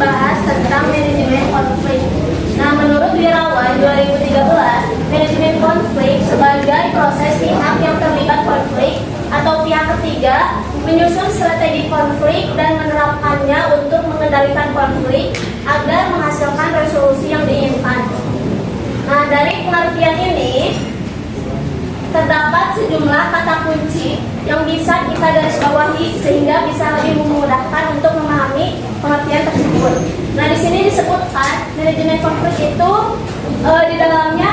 membahas tentang manajemen konflik. Nah, menurut Wirawan 2013, manajemen konflik sebagai proses pihak yang terlibat konflik atau pihak ketiga menyusun strategi konflik dan menerapkannya untuk mengendalikan konflik agar menghasilkan resolusi yang diinginkan. Nah, dari pengertian ini terdapat sejumlah kata kunci yang bisa kita garis bawahi sehingga bisa lebih memudahkan untuk memahami pengertian tersebut. Nah, di sini disebutkan manajemen konflik itu di dalamnya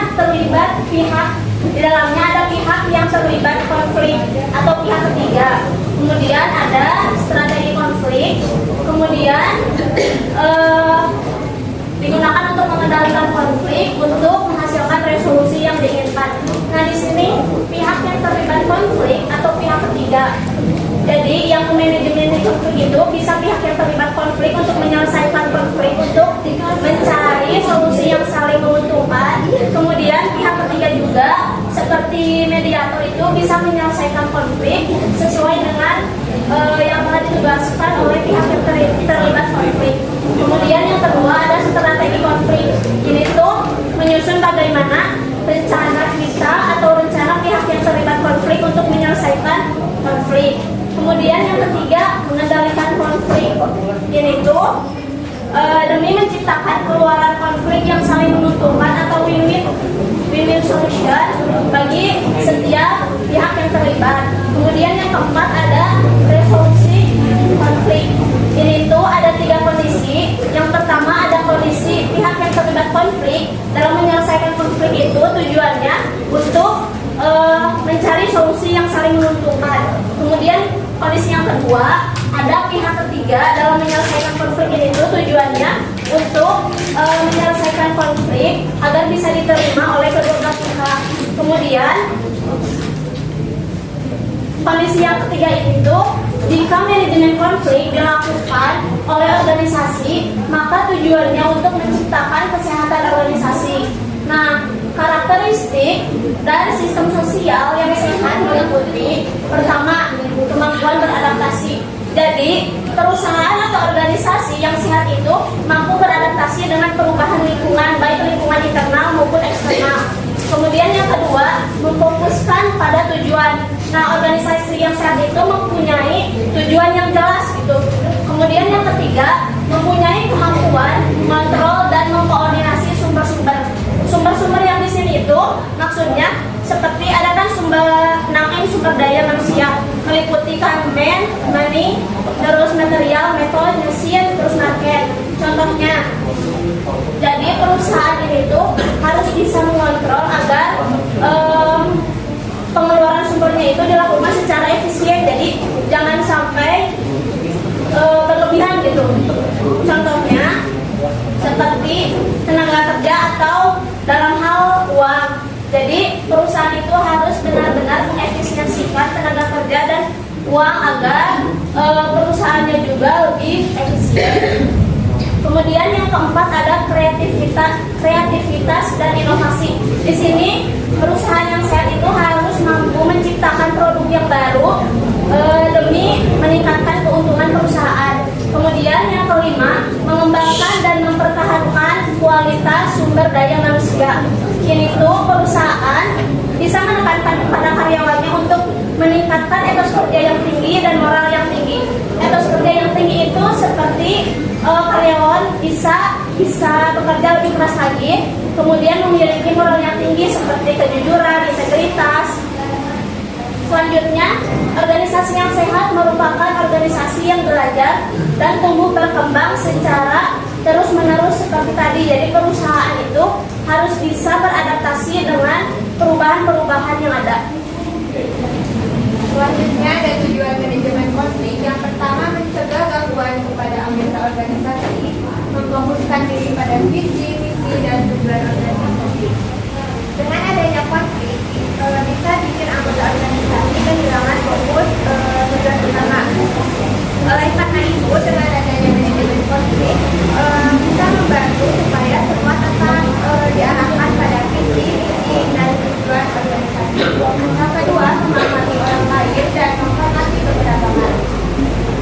ada pihak yang terlibat konflik atau pihak ketiga. Kemudian ada strategi konflik, kemudian digunakan untuk mengendalikan konflik untuk menghasilkan resolusi yang diinginkan. Nah, di sini pihak yang terlibat konflik atau pihak ketiga. Jadi yang manajemen konflik itu bisa pihak yang terlibat konflik untuk menyelesaikan konflik, untuk mencari solusi yang saling menguntungkan. Kemudian pihak ketiga juga seperti mediator itu bisa menyelesaikan konflik sesuai dengan yang telah ditugaskan oleh pihak yang terlibat konflik. Kemudian yang kedua ada strategi konflik. Ini tuh menyusun bagaimana rencana kita atau rencana pihak yang terlibat konflik untuk menyelesaikan konflik. Kemudian yang ketiga mengendalikan konflik. Ini tuh demi menciptakan keluaran konflik yang saling menguntungkan atau win-win solution bagi setiap pihak yang terlibat. Kemudian yang keempat ada resolusi konflik. Ini tuh ada 3 kondisi. Yang pertama ada kondisi pihak yang terlibat konflik dalam menyelesaikan konflik itu tujuannya untuk mencari solusi yang saling menguntungkan. Kemudian kondisi yang kedua ada pihak ketiga dalam menyelesaikan konflik ini itu tujuannya untuk menyelesaikan konflik agar bisa diterima oleh kedua belah pihak. Kemudian kondisi yang ketiga itu jika manajemen konflik dilakukan oleh organisasi, maka tujuannya untuk menciptakan kesehatan organisasi. Nah, karakteristik dari sistem sosial yang sehat meliputi pertama, kemampuan beradaptasi. Jadi, perusahaan atau organisasi yang sehat itu mampu beradaptasi dengan perubahan lingkungan, baik lingkungan internal maupun eksternal. Kemudian yang kedua, memfokuskan pada tujuan. Nah, organisasi yang sehat itu mempunyai tujuan yang jelas gitu. Kemudian yang ketiga, mempunyai kemampuan mengontrol dan mengkoordinasi sumber-sumber yang di sini itu maksudnya seperti ada kan sumber daya manusia meliputi men, money, terus material, metode, mesin, terus market. Contohnya, jadi perusahaan ini tuh harus bisa mengontrol agar pengeluaran sumbernya itu dilakukan secara efisien. Jadi jangan sampai berlebihan gitu. Contohnya seperti tenaga kerja atau dalam hal uang. Jadi perusahaan itu harus benar-benar mengefisiensikan tenaga kerja dan uang agar perusahaannya juga lebih efisien. Kemudian yang keempat ada kreativitas dan inovasi. Di sini perusahaan yang sehat itu harus mampu menciptakan produk yang baru demi meningkatkan keuntungan perusahaan. Kemudian yang kelima, mengembangkan dan mempertahankan kualitas sumber daya manusia. Ini tuh perusahaan bisa menekankan kepada karyawannya untuk meningkatkan etos kerja yang tinggi dan moral yang tinggi. Etos kerja yang tinggi itu seperti karyawan bisa bekerja lebih keras lagi, kemudian memiliki moral yang tinggi seperti kejujuran, integritas. Selanjutnya, organisasi yang sehat merupakan organisasi yang belajar dan tumbuh berkembang secara terus-menerus seperti tadi. Jadi perusahaan itu harus bisa beradaptasi dengan perubahan-perubahan yang ada. Selanjutnya ada tujuan manajemen konflik. Yang pertama, mencegah gangguan kepada anggota organisasi, memfokuskan diri pada visi, misi, dan tujuan organisasi. Dengan adanya konflik, bisa bikin anggota organisasi kehilangan fokus tujuan utama. Oleh karena itu, dengan adanya manajemen konflik bisa membantu supaya semua tetap diarahkan pada visi, misi, dan tujuan organisasi. Yang kedua, menghormati orang lain dan menghormati keberagaman.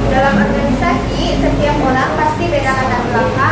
Dalam organisasi, setiap orang pasti beda latar belakang,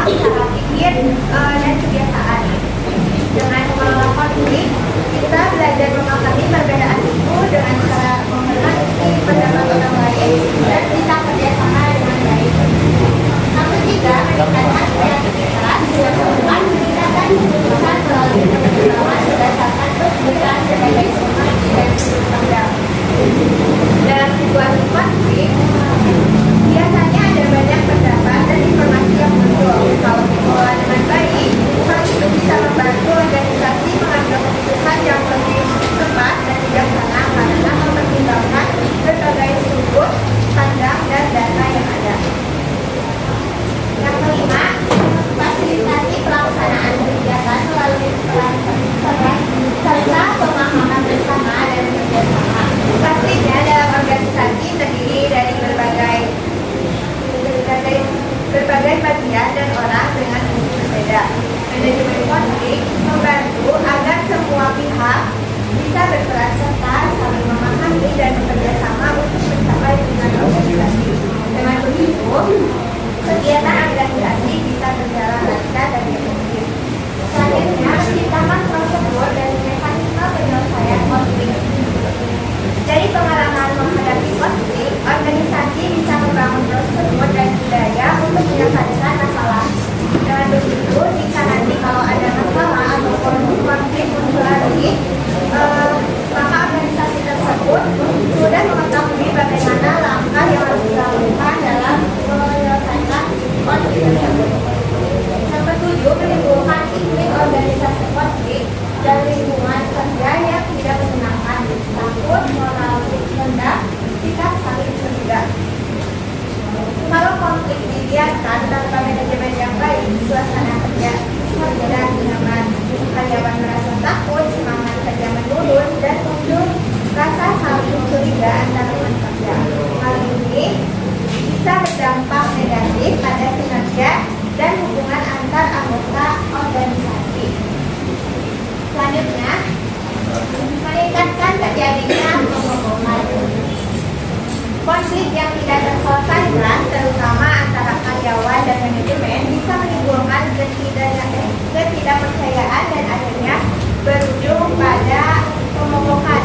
Konflik yang tidak terselesaikan, terutama antara karyawan dan manajemen, bisa menimbulkan ketidakpercayaan dan akhirnya berujung pada pemogokan.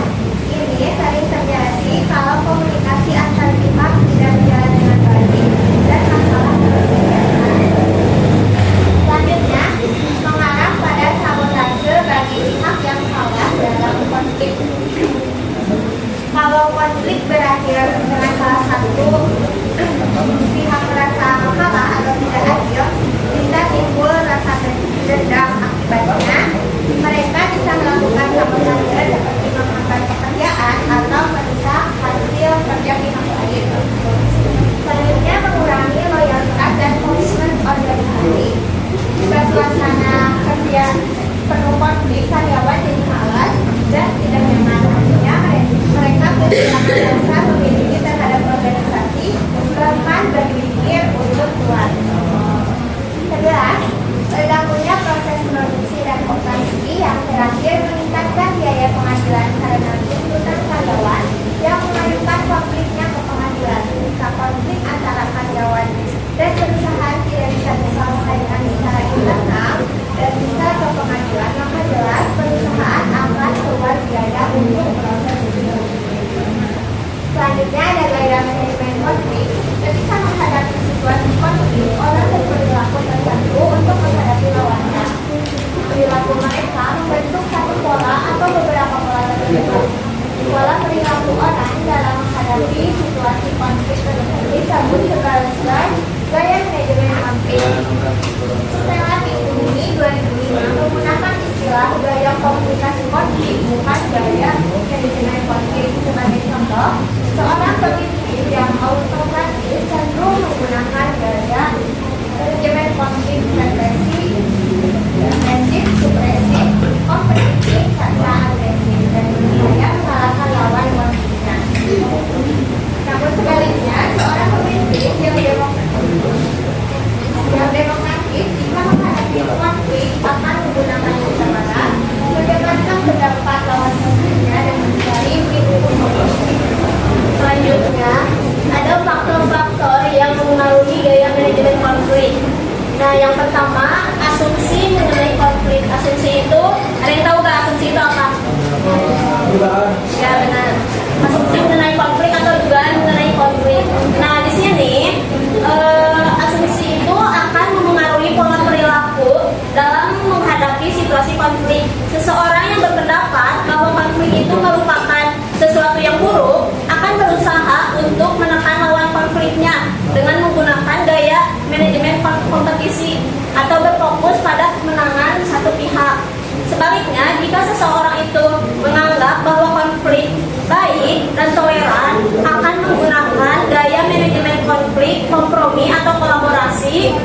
Ini sering terjadi kalau komunikasi antar pihak tidak berjalan dengan baik dan masalah terus terjadi. Selanjutnya, mengarah pada sabotase bagi pihak yang salah dalam konflik. Kalau konflik berakhir dengan salah satu pihak merasa kalah atau tidak adil, bisa timbul rasa dendam. Akibatnya, mereka bisa melakukan sabotase seperti menghambat pekerjaan atau merusak hasil kerja pihak lain. Selanjutnya, mengurangi loyalitas dan komitmen organisasi. Jika suasana kerja penuh konflik, karyawan jadi malas dan tidak nyaman. Artinya mereka kehilangan rasa memiliki terhadap organisasi, bahkan berpikir untuk keluar. 11. Terganggunya proses produksi dan operasi yang terakhir meningkatkan biaya pengadilan karena tuntutan karyawan yang mengajukan konfliknya ke pengadilan. Jika konflik antara karyawan dan perusahaan tidak bisa diselesaikan secara internal dan bisa ke pengadilan, maka jelas perusahaan akan keluar biaya untuk proses itu. Selanjutnya ada gaya manajemen konflik. Ketika menghadapi situasi konflik, orang berperilaku tertentu untuk menghadapi lawannya. Perilaku mereka membentuk satu pola atau beberapa pola tertentu. Pola perilaku orang dalam menghadapi situasi konflik tersebut disebut sebagai gaya manajemen konflik. Stella Pinkney 2005 menggunakan istilah gaya komunikasi konflik, bukan gaya manajemen konflik. Sebagai contoh, seorang pemimpin yang autokratis cenderung menggunakan gaya manajemen konflik represif, supresif, kompetitif, serta agresif, dan berupaya mengalahkan lawan konfliknya. Namun sebaliknya, seorang pemimpin yang demokratis jika menghadapi konflik akan menggunakan kesabaran, mendengarkan pendapat lawan konfliknya, dan mencari pintu solusi. Selanjutnya, ada faktor-faktor yang mempengaruhi gaya manajemen konflik. Nah, yang pertama, asumsi mengenai konflik. Asumsi itu, ada yang tahu nggak asumsi itu apa? Ya, benar. Asumsi mengenai konflik atau dugaan mengenai konflik. Nah, di sini asumsi itu akan mempengaruhi pola perilaku dalam menghadapi situasi konflik. Seseorang yang berpendapat bahwa konflik itu merupakan sesuatu yang buruk akan berusaha untuk menekan lawan konfliknya dengan menggunakan gaya manajemen kompetisi atau berfokus pada kemenangan satu pihak. Sebaliknya, jika seseorang itu menganggap bahwa konflik baik dan toleran, akan menggunakan gaya manajemen konflik, kompromi atau kolaborasi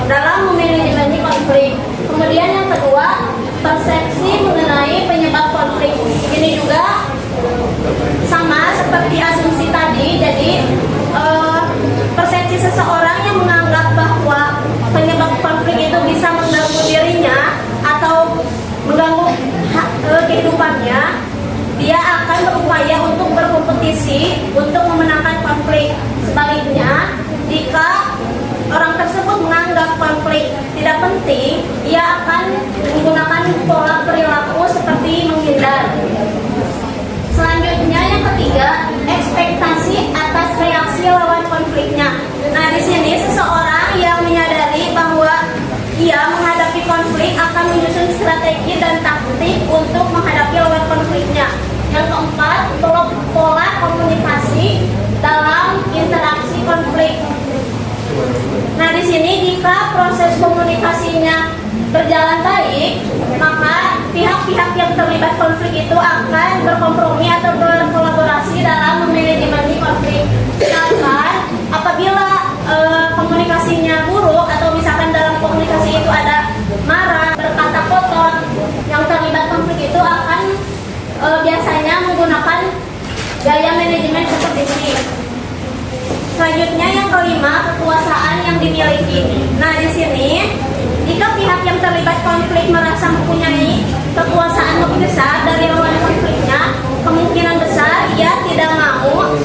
dalam memanajemeni konflik. Kemudian yang kedua, persepsi mengenai penyebab konflik. Ini juga sama seperti asumsi tadi. Jadi persepsi seseorang yang menganggap bahwa penyebab konflik itu bisa mengganggu dirinya atau mengganggu kehidupannya, dia akan berupaya untuk berkompetisi untuk memenangkan konflik. Sebaliknya, jika orang tersebut menganggap konflik tidak penting, ia akan menggunakan pola perilaku seperti menghindar. Selanjutnya yang ketiga, ekspektasi atas reaksi lawan konfliknya. Nah, di sini seseorang yang menyadari bahwa ia menghadapi konflik akan menyusun strategi dan taktik untuk menghadapi lawan konfliknya. Yang keempat, pola komunikasi dalam interaksi konflik. Nah, di sini jika proses komunikasinya berjalan baik, maka pihak-pihak yang terlibat konflik itu akan berkompromi atau berkolaborasi dalam memanajemeni konflik. Sedangkan apabila komunikasinya buruk atau misalkan dalam komunikasi itu ada marah, berkata kotor, yang terlibat konflik itu akan biasanya menggunakan gaya manajemen seperti ini. Selanjutnya yang kelima, kekuasaan yang dimiliki. Nah, di sini jika pihak yang terlibat konflik merasa mempunyai kekuasaan lebih besar dari lawan konfliknya, kemungkinan besar ia tidak mau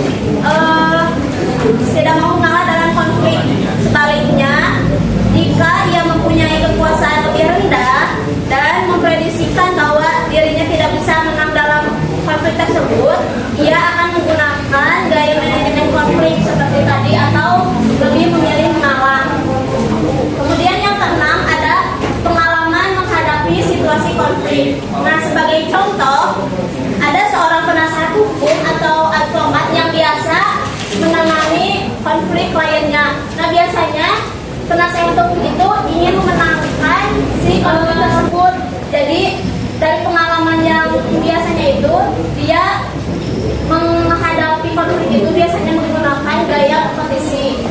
konflik kliennya. Nah, biasanya penasehat hukum itu ingin memenangkan si konflik tersebut. Jadi dari pengalaman yang biasanya itu dia menghadapi konflik itu biasanya menggunakan gaya kompetisi.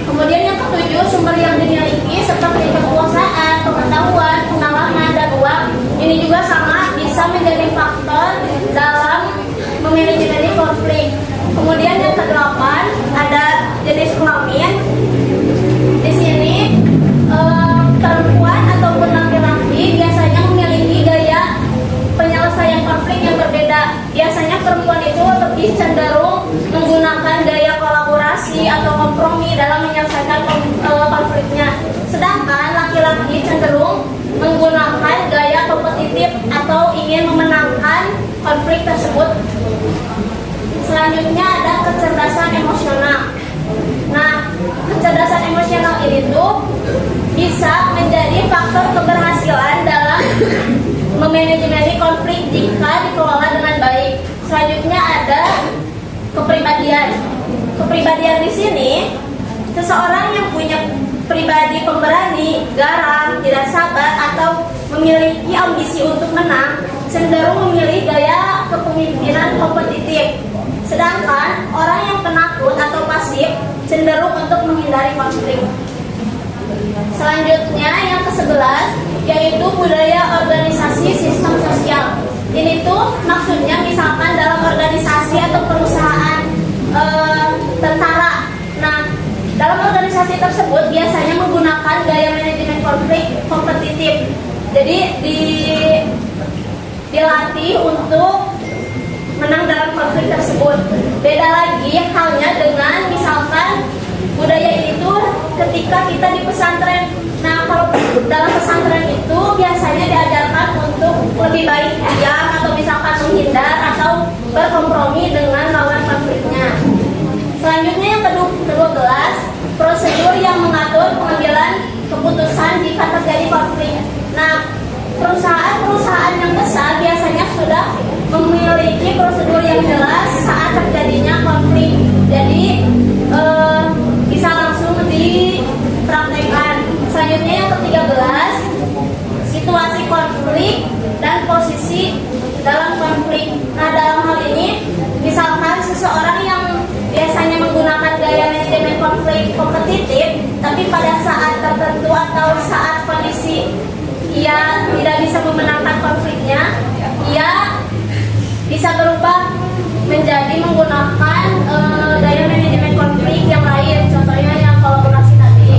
Kemudian yang ketujuh, sumber yang dimiliki seperti kekuasaan, pengetahuan, pengalaman, dan uang. Ini juga sama bisa menjadi faktor dalam memanajemen konflik. Kemudian yang kedelapan, ada jenis kelamin. Di sini perempuan ataupun laki-laki biasanya memiliki gaya penyelesaian konflik yang berbeda. Biasanya perempuan itu lebih cenderung menggunakan gaya kolaborasi atau kompromi dalam menyelesaikan konfliknya. Sedangkan laki-laki cenderung menggunakan gaya kompetitif atau ingin memenangkan konflik tersebut. Selanjutnya ada kecerdasan emosional. Nah, kecerdasan emosional ini tuh bisa menjadi faktor keberhasilan dalam memanajemen konflik jika dikelola dengan baik. Selanjutnya ada kepribadian. Kepribadian di sini seseorang yang punya pribadi pemberani, garang, tidak sabar atau memiliki ambisi untuk menang cenderung memilih gaya kepemimpinan kompetitif. Sedangkan orang yang penakut atau pasif cenderung untuk menghindari konflik. Selanjutnya yang ke-11 yaitu budaya organisasi sistem sosial. Ini tuh maksudnya misalkan dalam organisasi atau perusahaan tentara. Nah, dalam organisasi tersebut biasanya menggunakan gaya manajemen konflik kompetitif. Jadi dilatih untuk menang dalam konflik tersebut. Beda lagi halnya dengan misalkan budaya itu ketika kita di pesantren. Nah, kalau dalam pesantren itu biasanya diajarkan untuk lebih baik diam atau misalkan menghindar atau berkompromi dengan lawan konfliknya. Selanjutnya yang ke-12, prosedur yang mengatur pengambilan keputusan jika terjadi konflik. Nah, perusahaan-perusahaan yang besar biasanya sudah memiliki prosedur yang jelas saat terjadinya konflik. Jadi bisa langsung dipraktekkan. Selanjutnya yang ke-13, situasi konflik dan posisi dalam konflik. Nah, dalam hal ini misalkan seseorang yang biasanya menggunakan gaya manajemen konflik kompetitif, tapi pada saat tertentu atau saat kondisi ia tidak bisa memenangkan konfliknya, ia bisa berubah menjadi menggunakan gaya manajemen konflik yang lain, contohnya yang kolaborasi tadi.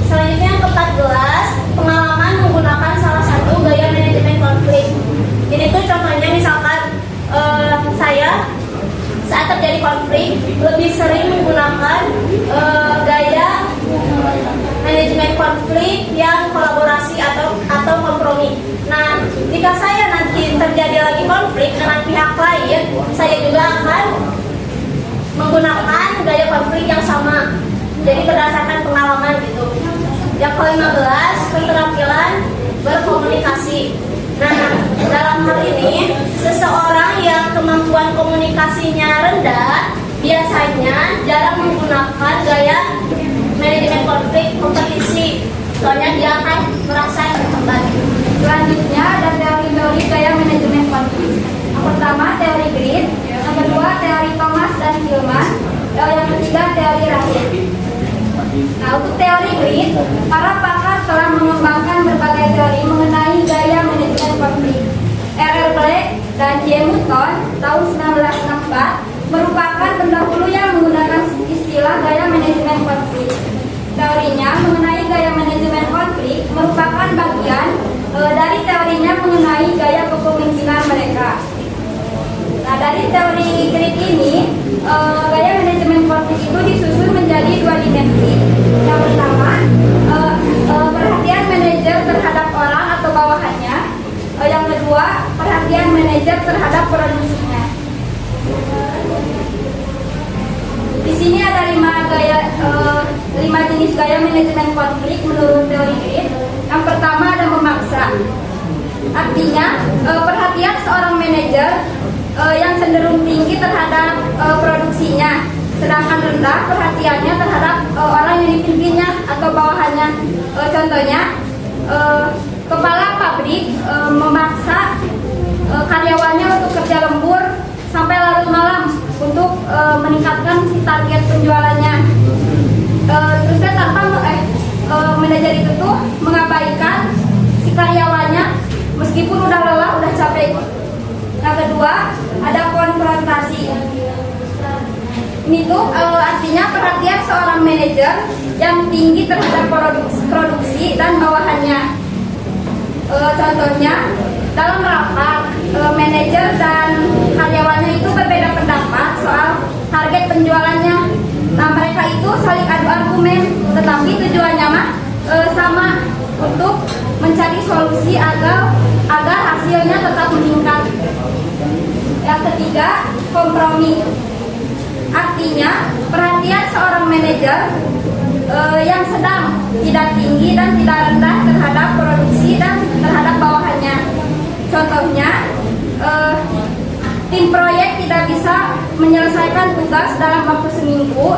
Selanjutnya yang ke-14, pengalaman menggunakan salah satu gaya manajemen konflik. Ini tuh contohnya misalkan saya saat terjadi konflik lebih sering menggunakan gaya manajemen konflik yang kolaborasi atau kompromi. Nah, jika saya nanti terjadi lagi konflik dengan pihak lain, saya juga akan menggunakan gaya konflik yang sama. Jadi berdasarkan pengalaman gitu. Yang ke-15, keterampilan berkomunikasi. Nah, dalam hal ini seseorang yang kemampuan komunikasinya rendah biasanya jarang menggunakan gaya manajemen konflik kompetisi. Soalnya dia akan merasa terhambat. Selanjutnya ada teori-teori gaya manajemen konflik. Yang pertama teori Grid, yang kedua teori Thomas dan Hillman, yang ketiga teori Rahim. Nah, untuk teori Grid, para pakar telah mengembangkan berbagai teori mengenai gaya manajemen konflik. R.R. Black dan J. Mouton tahun 1964 merupakan pendahulu yang menggunakan istilah gaya manajemen konflik. Teorinya mengenai gaya manajemen konflik merupakan bagian dari teorinya mengenai gaya kepemimpinan mereka. Nah, dari teori Grid ini, gaya manajemen konflik itu disusun menjadi dua dimensi. Yang pertama, perhatian manajer terhadap orang atau bawahannya. Yang kedua, perhatian manajer terhadap produksinya. Di sini ada 5 jenis gaya manajemen konflik menurut teori Grid. Yang pertama ada memaksa. Artinya perhatian seorang manajer yang cenderung tinggi terhadap produksinya sedangkan rendah perhatiannya terhadap orang yang dipimpinnya atau bawahannya. Contohnya, kepala pabrik memaksa karyawannya untuk kerja lembur sampai larut malam untuk meningkatkan si target penjualannya. Terusnya manajer itu tuh mengabaikan si karyawannya meskipun udah lelah, udah capek. Yang kedua, ada konfrontasi. Ini tuh artinya perhatian seorang manajer yang tinggi terhadap produksi dan bawahannya. Contohnya, dalam rapat, manajer dan karyawannya itu berbeda pendapat soal target penjualannya. Nah, mereka itu saling adu argumen, tetapi tujuannya sama, untuk mencari solusi agar hasilnya tetap meningkat. Yang ketiga, kompromi. Artinya, perhatian seorang manajer yang sedang, tidak tinggi dan tidak rendah terhadap produksi dan terhadap bawahannya. Contohnya, tim proyek tidak bisa menyelesaikan tugas dalam waktu seminggu,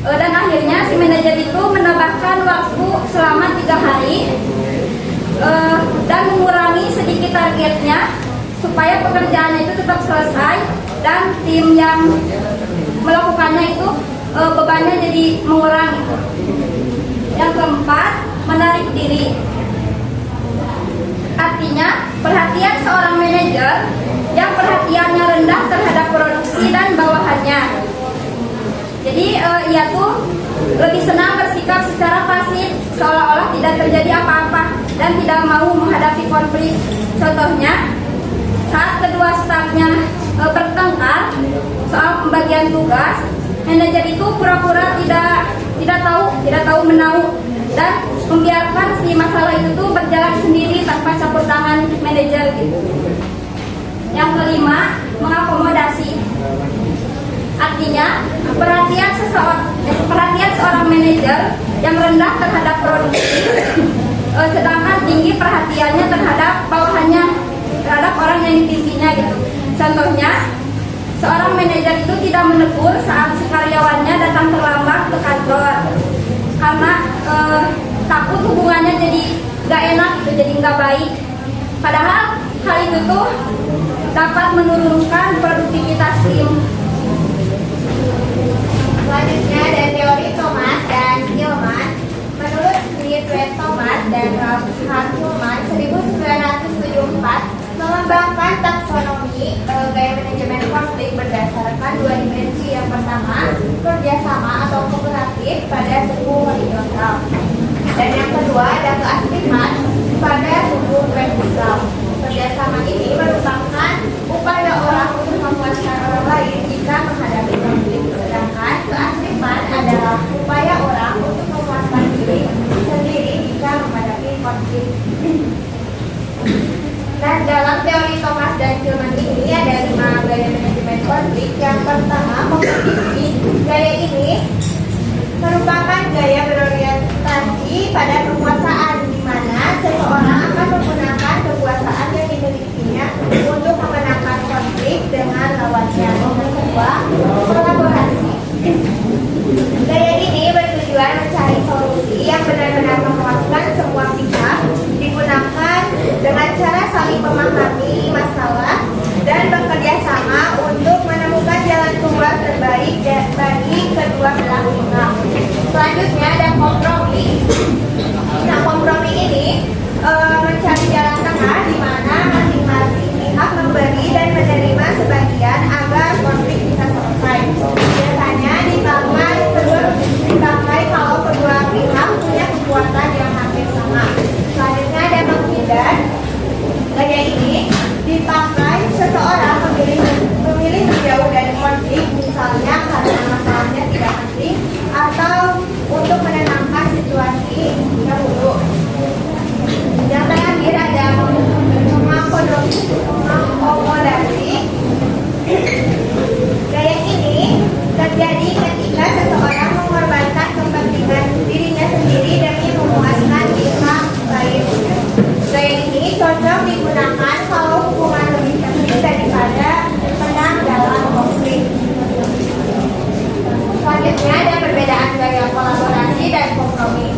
dan akhirnya si manajer itu menambahkan waktu selama 3 hari dan mengurangi sedikit targetnya supaya pekerjaannya itu tetap selesai dan tim yang melakukannya itu bebannya jadi mengurangi. Yang keempat, menarik diri. Artinya, perhatian seorang manajer yang perhatiannya rendah terhadap produksi dan bawahannya. Jadi ia tuh lebih senang bersikap secara pasif, seolah-olah tidak terjadi apa-apa dan tidak mau menghadapi konflik. Contohnya, saat kedua stafnya bertengkar soal pembagian tugas, manajer itu pura-pura tidak tahu menau dan membiarkan si masalah itu tuh berjalan sendiri tanpa campur tangan manajer gitu. Yang kelima, mengakomodasi. Artinya, perhatian seorang manajer yang rendah terhadap produksi, sedangkan tinggi perhatiannya terhadap bawahannya, terhadap orang yang dipimpinnya gitu. Contohnya, seorang manajer itu tidak menegur saat si karyawannya datang terlambat ke kantor karena takut hubungannya jadi gak enak, jadi gak baik. Padahal hal itu tuh dapat menurunkan produktivitas tim. Selanjutnya ada teori Thomas dan Gilman. Menurut Friedrich Thomas dan Ralph Hartman 1974 mengembangkan taksonomi gaya manajemen konflik berdasarkan 2 dimensi. Yang pertama, kerjasama atau kooperatif pada suku horizontal, dan yang kedua ada keaktifan pada suku vertikal. Kerjasama ini merupakan upaya orang untuk memuaskan orang lain jika menghadapi konflik, sedangkan keaktifan adalah upaya orang untuk memuaskan diri sendiri jika menghadapi konflik. Nah, dalam teori Thomas dan Gilman ini ada 5 gaya manajemen konflik. Yang pertama, kompetisi. Gaya ini merupakan gaya berorientasi pada kekuasaan, di mana seseorang akan menggunakan kekuasaan yang dimilikinya untuk memenangkan konflik dengan lawannya. Yang kedua, kolaborasi. Gaya ini bertujuan mencari solusi yang benar-benar memuaskan semua pihak, digunakan dengan cara saling memahami masalah dan bekerja sama untuk menemukan jalan keluar terbaik bagi kedua belah pihak. Selanjutnya ada kompromi. Nah, kompromi ini mencari jalan tengah di mana masing-masing pihak memberi dan menerima sebagian agar konflik bisa selesai. Biasanya dipakai kalau kedua pihak punya kekuatan yang hampir sama. Selanjutnya ada menghindar. Gaya ini dipakai seseorang memilih menjauh dari konflik, misalnya karena masalahnya tidak penting atau untuk menenangkan situasi dahulu. Yang terakhir ada mengakomodasi. kompromi.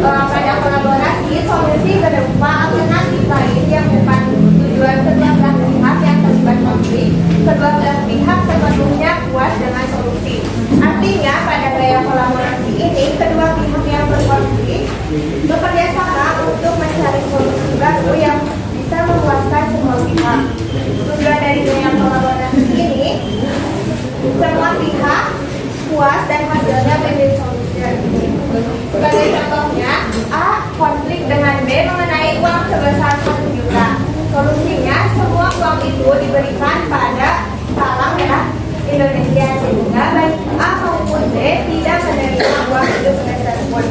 Pada kolaborasi, solusi berupa alternatif lain yang bukan tujuan kedua belah pihak yang terlibat konflik. Kedua belah pihak sepenuhnya puas dengan solusi. Artinya, pada gaya kolaborasi ini, kedua pihak yang berkonflik bekerja sama untuk mencari solusi baru yang bisa memuaskan semua pihak. Tujuan dari gaya kolaborasi ini, semua pihak puas dan hasilnya win-win solution. Sebagai contohnya, A konflik dengan B mengenai uang sebesar 1 juta. Solusinya, semua uang itu diberikan pada Palang Merah Indonesia sehingga baik A maupun B tidak menerima uang itu sebesar pun.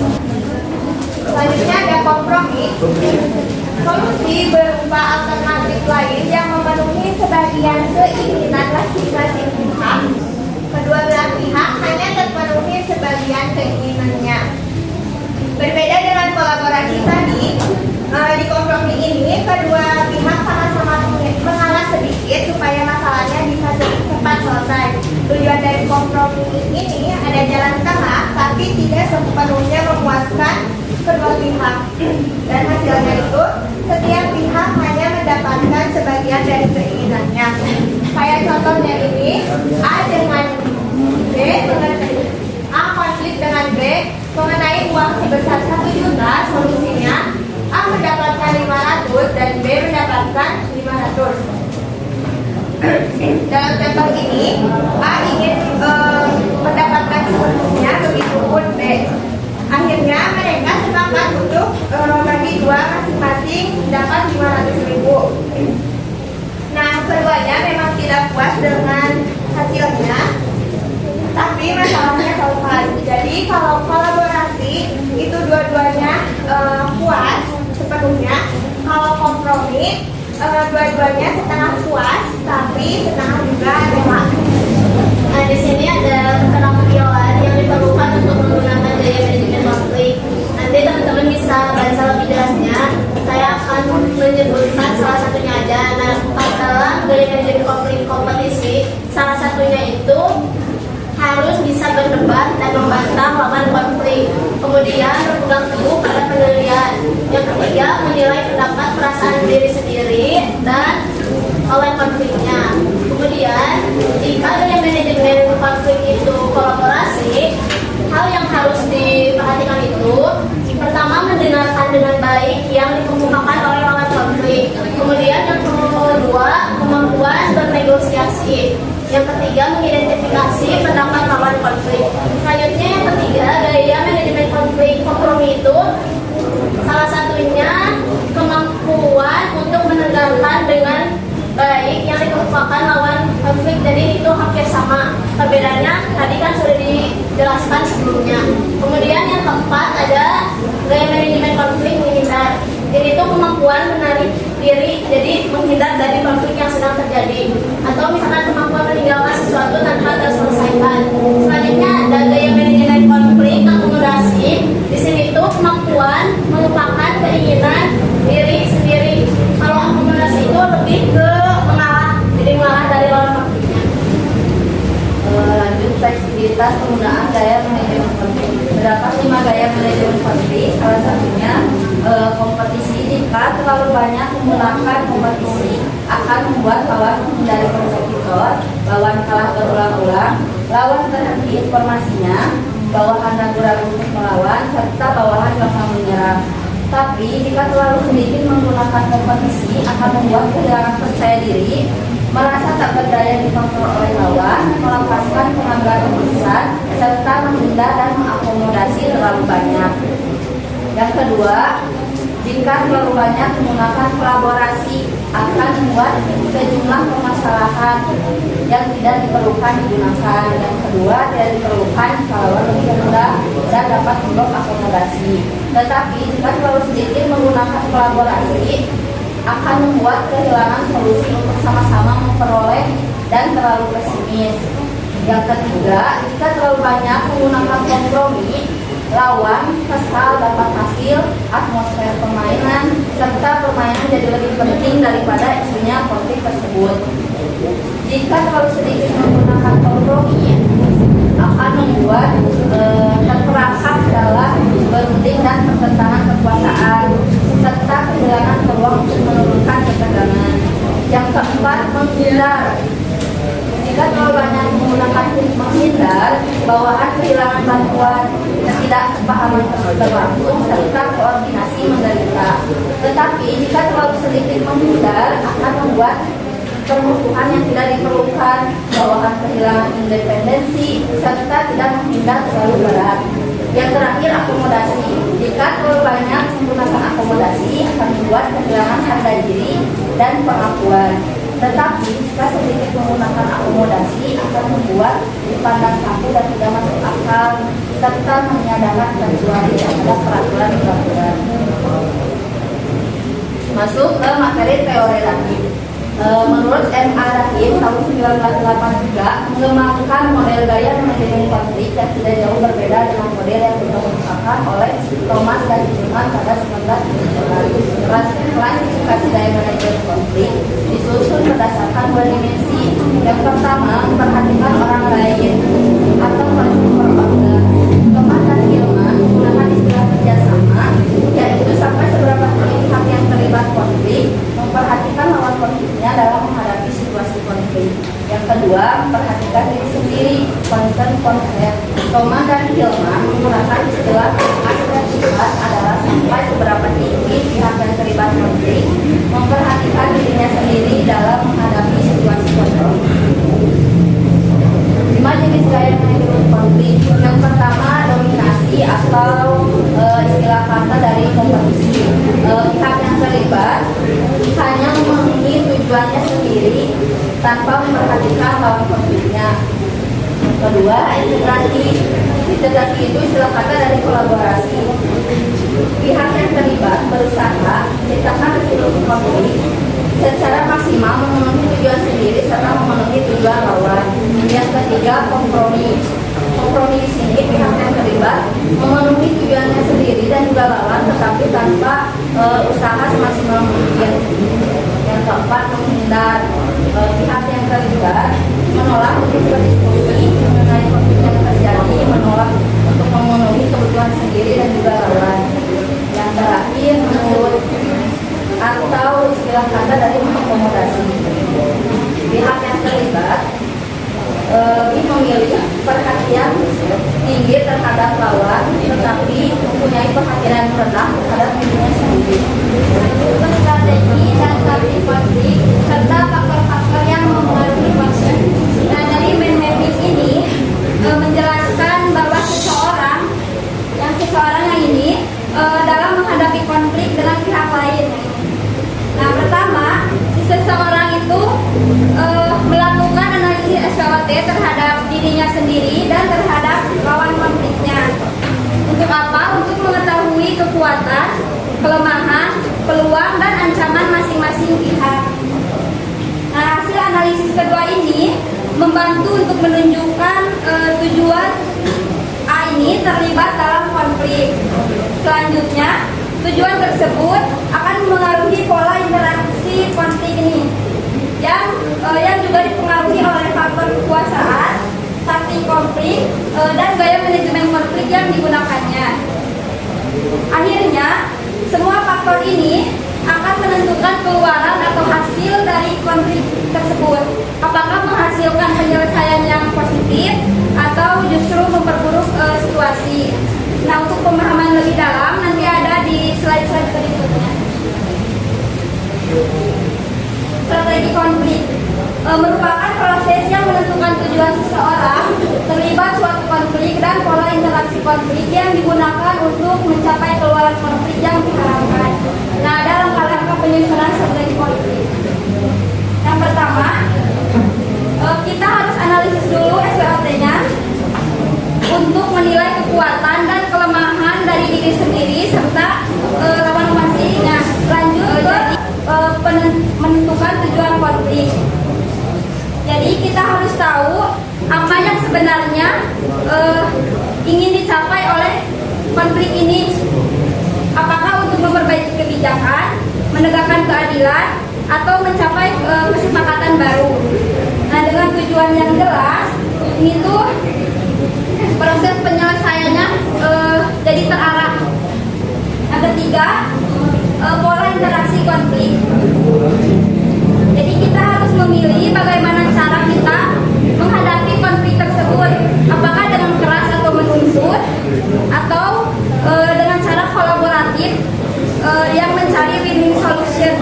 Selanjutnya ada kompromi. Solusi berupa alternatif lain yang memenuhi sebagian keinginan masing-masing pihak. Kedua belah pihak hanya terpenuhi sebagian keinginannya. Berbeda dengan kolaborasi tadi, di kompromi ini kedua pihak sama-sama mengalah sedikit supaya masalahnya bisa cepat selesai. Tujuan dari kompromi ini ada jalan tengah, tapi tidak sepenuhnya memuaskan kedua pihak. Dan hasilnya itu, setiap pihak hanya mendapatkan sebagian dari keinginannya. Kayak contohnya ini, A dengan B, A konflik dengan B mengenai uang sebesar 1 juta. Solusinya, A mendapatkan 500 dan B mendapatkan 500. Dalam contoh ini, A ingin mendapatkan sepenuhnya, begitupun B. Akhirnya mereka sepakat untuk bagi dua, masing-masing dapat 500.000. Nah, keduanya memang tidak puas dengan hasilnya, tapi masalahnya selesai. Jadi kalau kolaborasi itu dua-duanya puas sepenuhnya. Kalau kompromi dua-duanya setengah puas, tapi setengah juga rela. Nah, di sini ada keterampilan yang diperlukan untuk menggunakan gaya manajemen konflik. Nanti teman-teman bisa baca lebih jelasnya. Saya akan menyebutkan salah satunya aja. Nah, dalam gaya manajemen konflik kompetisi, salah satunya itu harus bisa berdebat dan membantah lawan konflik. Kemudian berpegang teguh pada pendirian. Yang ketiga, menilai pendapat perasaan diri sendiri dan lawan konfliknya. Kemudian, jika gaya manajemen konflik itu kolaborasi, hal yang harus diperhatikan itu pertama, mendengarkan dengan baik yang dikemukakan oleh lawan konflik. Kemudian yang kedua, kemampuan bernegosiasi. Yang ketiga, mengidentifikasi pendapat lawan konflik. Selanjutnya yang ketiga, gaya manajemen konflik kompromi itu salah satunya kemampuan untuk mendengarkan dengan baik yang dikemukakan lawan konflik. Jadi itu hampir sama. Perbedaannya tadi kan sudah dijelaskan sebelumnya. Kemudian yang keempat ada gaya manajemen konflik menghindar. Jadi itu kemampuan menarik diri, jadi menghindar dari konflik yang sedang terjadi, atau misalkan kemampuan meninggalkan sesuatu tanpa terselesaikan. Selanjutnya ada gaya manajemen konflik akomodasi. Di sini itu kemampuan melupakan keinginan diri sendiri. Kalau akomodasi itu lebih ke mengalah, jadi mengalah dari lawan konfliknya. Lanjut, fleksibilitas penggunaan gaya manajemen konflik. Terdapat 5 gaya manajemen konflik. Salah satunya kompetisi. Jika terlalu banyak menggunakan kompetisi akan membuat lawan menghindari kompetitor, lawan kalah berulang-ulang, lawan terhenti informasinya, bawahan ragu-ragu untuk melawan, serta bawahan bakal menyerang. Tapi jika terlalu sedikit menggunakan kompetisi akan membuat kehilangan percaya diri, merasa tak berdaya dikontrol oleh lawan, melepaskan pengaruh keputusan, serta menghindar dan mengakomodasi terlalu banyak. Yang kedua, jika terlalu banyak menggunakan kolaborasi akan membuat sejumlah permasalahan yang tidak diperlukan digunakan. Yang kedua, tidak diperlukan kalau lebih rendah dan dapat memblok akomodasi. Tetapi jika terlalu sedikit menggunakan kolaborasi akan membuat kehilangan solusi untuk sama-sama memperoleh dan terlalu pesimis. Yang ketiga, jika terlalu banyak menggunakan kompromi, lawan kesal dapat hasil atmosfer permainan serta permainan jadi lebih penting daripada isunya konflik tersebut. Jika terlalu sedikit menggunakan kompromi akan membuat terperangkap dalam kehilangan bantuan, ketidaksepahaman terus berlangsung, serta koordinasi menderita. Tetapi jika terlalu sedikit menghindar akan membuat permusuhan yang tidak diperlukan, bawahan kehilangan independensi, serta tidak menghindar terlalu berat. Yang terakhir, akomodasi. Jika terlalu banyak menggunakan akomodasi akan membuat kehilangan harga diri dan pengakuan. Tetapi jika sedikit menggunakan akomodasi akan membuat dipandang kaku dan tidak masuk akal, serta meniadakan kecuali terhadap peraturan-peraturan. Masuk ke materi teori Rahim. Menurut M.A. Rahim tahun 1983 mengembangkan model gaya manajemen konflik yang tidak jauh berbeda dengan model yang dikemukakan oleh Thomas dan Tillman pada 1970. Klasifikasi gaya manajemen konflik disusun berdasarkan dua dimensi. Yang pertama, memperhatikan orang lain atau konsumber order. Thomas dan Tillman menggunakan istilah kerjasama, yaitu sampai seberapa pihak yang terlibat konflik memperhatikan lawan konfliknya dalam menghadapi situasi konflik. Yang kedua, memperhatikan diri sendiri, concern. Thomas dan Tillman menggunakan istilah asertivitas adalah sampai seberapa tinggi pihak yang terlibat konflik memperhatikan dirinya sendiri dalam menghadapi situasi konflik. 5 jenis gaya manajemen konflik. Yang pertama, dominasi atau istilah kata dari kompetisi. Pihak yang terlibat hanya memenuhi tujuannya sendiri tanpa memperhatikan lawan konfliknya. Kedua, integrasi. Integrasi itu istilah kata dari kolaborasi. Pihak yang terlibat berusaha menciptakan resolusi konflik secara maksimal memenuhi tujuan sendiri serta memenuhi tujuan lawan. Yang ketiga, kompromi. Kompromi di sini pihak yang terlibat memenuhi tujuannya sendiri dan juga lawan, tetapi tanpa usaha semaksimal mungkin. Yang keempat, menghindar. Pihak yang terlibat menolak untuk berdiskusi mengenai konflik yang terjadi, menolak untuk memenuhi kebutuhan sendiri dan juga lawan. Yang terakhir, menurut atau istilah kata dari mengakomodasi. Pihak yang terlibat lebih memilih perhatian tinggi terhadap lawan, tetapi mempunyai perhatian rendah terhadap dirinya sendiri. Untuk strategi dan taktik konflik serta faktor-faktor yang mempengaruhi konflik. Nah, dari main mapping ini menjelaskan bahwa seseorang yang ini dalam menghadapi konflik dengan pihak lain. Nah, pertama, si seseorang itu melakukan analisis SWOT terhadap dirinya sendiri dan terhadap lawan konfliknya. Untuk apa? Untuk mengetahui kekuatan, kelemahan, peluang, dan ancaman masing-masing pihak. Nah, hasil analisis kedua ini membantu untuk menunjukkan tujuan A ini terlibat dalam konflik. Selanjutnya, tujuan tersebut akan mengaruhi pola interaksi konflik ini yang juga dipengaruhi oleh faktor kekuasaan, taktik konflik, dan gaya manajemen konflik yang digunakannya. Akhirnya, semua faktor ini akan menentukan keluaran atau hasil dari konflik tersebut. Apakah menghasilkan penyelesaian yang positif atau justru memperburuk situasi. Nah, untuk pemahaman lebih dalam nanti ada di slide-slide berikutnya. Strategi konflik merupakan proses yang menentukan tujuan seseorang terlibat suatu konflik dan pola interaksi konflik yang digunakan untuk mencapai keluaran konflik yang diharapkan. Nah, ada langkah-langkah penyusunan strategi konflik. Yang pertama, kita harus analisis dulu SWOT-nya untuk menilai kekuatan dan kelemahan dari diri sendiri serta lawan konfliknya. Lanjut ke menentukan tujuan konflik. Jadi kita harus tahu apa yang sebenarnya ingin dicapai oleh konflik ini. Apakah untuk memperbaiki kebijakan, menegakkan keadilan, atau mencapai kesepakatan baru. Nah, dengan tujuan yang jelas, ini tuh proses penyelesaiannya jadi terarah. Yang ketiga, pola interaksi konflik. Jadi kita harus memilih bagaimana cara kita menghadapi konflik tersebut. Apakah dengan keras atau atau dengan cara kolaboratif yang mencari win-win solution.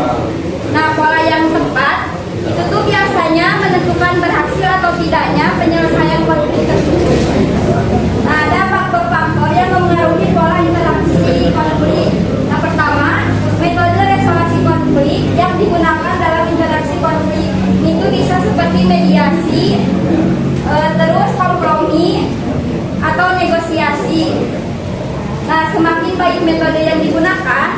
Nah, pola yang tepat itu tuh biasanya menentukan berhasil atau tidaknya penyelesaian konflik tersebut. Nah, ada faktor-faktor yang mempengaruhi pola interaksi konflik. Yang pertama, metode resolusi konflik yang digunakan dalam interaksi konflik itu bisa seperti mediasi, terus kompromi atau negosiasi. Nah, semakin baik metode yang digunakan,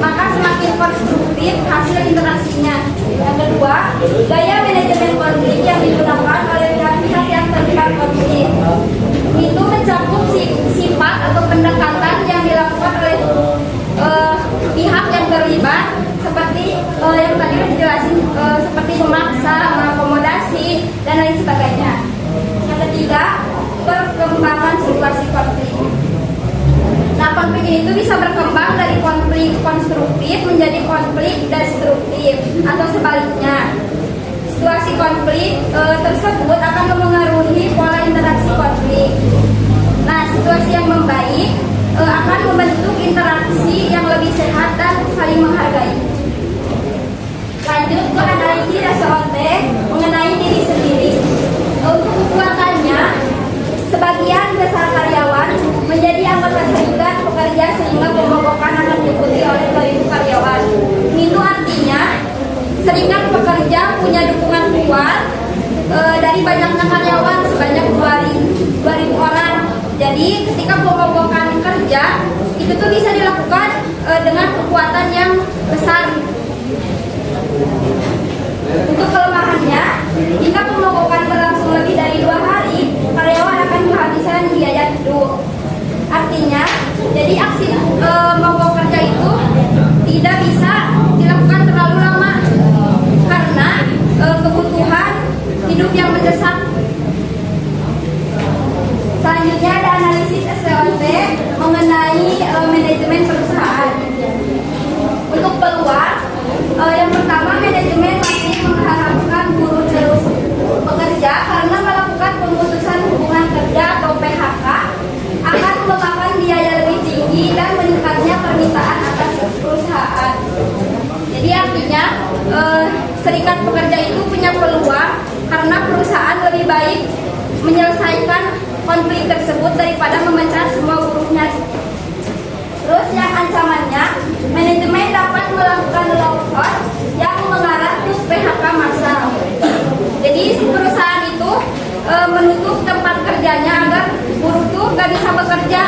maka semakin konstruktif hasil interaksinya. Yang kedua, gaya manajemen konflik yang digunakan oleh pihak-pihak yang terlibat konflik itu mencakup sifat atau pendekatan yang dilakukan oleh pihak yang terlibat, seperti yang tadi sudah dijelasin, seperti memaksa, mengakomodasi, dan lain sebagainya. Yang ketiga, perkembangan situasi konflik. Nah, konflik ini itu bisa berkembang dari konflik konstruktif menjadi konflik destruktif atau sebaliknya. Situasi konflik tersebut akan mempengaruhi pola interaksi konflik. Nah, situasi yang membaik akan membentuk interaksi yang lebih sehat dan saling menghargai. Lanjut ke analisis SWOT mengenai diri sendiri. Untuk kekuatannya, sebagian besar karyawan menjadi anggota serikat pekerja sehingga pemogokan akan diikuti oleh 2.000 karyawan. Itu artinya serikat pekerja punya dukungan kuat dari banyaknya karyawan sebanyak 2.000 orang. Jadi ketika pemogokan kerja itu tuh bisa dilakukan dengan kekuatan yang besar. Untuk kelemahannya, jika pemogokan berlangsung lebih dari 2 hari, karyawan akan kehabisan biaya hidup. Artinya, jadi aksi mogok kerja itu tidak bisa dilakukan terlalu lama karena kebutuhan hidup yang mendesak. Selanjutnya ada analisis SWOT mengenai manajemen perusahaan. Untuk peluang, yang pertama, manajemen masih mengharapkan buruh terus bekerja karena melakukan pemutusan hubungan kerja atau PHK akan memakan biaya lebih tinggi dan meningkatnya permintaan atas perusahaan. Jadi artinya serikat pekerja itu punya peluang karena perusahaan lebih baik menyelesaikan konflik tersebut daripada memecat semua buruhnya. Terus yang ancamannya, manajemen dapat melakukan layoff yang mengarah ke PHK massal. Jadi si perusahaan itu menutup tempat kerjanya agar buruh tuh gak bisa bekerja.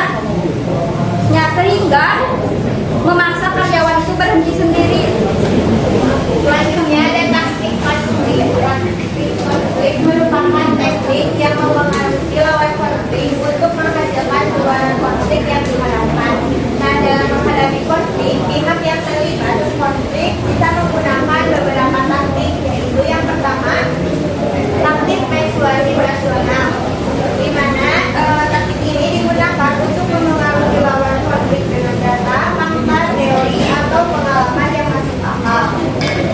Ya, sehingga memaksa karyawan itu berhenti sendiri. Selanjutnya ada taktik konflik. Taktik konflik merupakan teknik yang mempengaruhi lawan konflik untuk menghasilkan keluaran konflik yang diharapkan. Nah, dalam menghadapi konflik, pihak yang terlibat konflik bisa menggunakan beberapa taktik, yaitu yang pertama, taktik persuasi rasional, di mana taktik ini digunakan untuk mempengaruhi lawan konflik dengan data, fakta, teori, atau pengalaman yang masuk akal.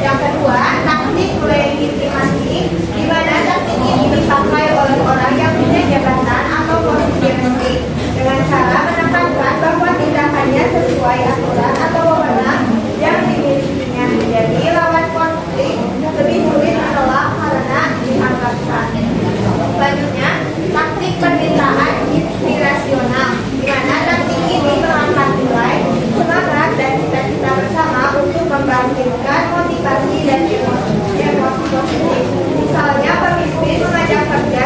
Yang kedua, taktik legitimasi, di mana taktik ini dipakai oleh orang yang punya jabatan atau posisi penting dengan cara menekankan bahwa tindakannya sesuai aturan atau wewenang yang dimilikinya. Jadi lawan konflik lebih sulit menolak karena dianggap sah. Selanjutnya, taktik permintaan inspirasional, di mana taktik ini mengangkat nilai, semangat, dan cita-cita bersama untuk membangkitkan motivasi dan emosi positif. Misalnya pemimpin mengajak kerja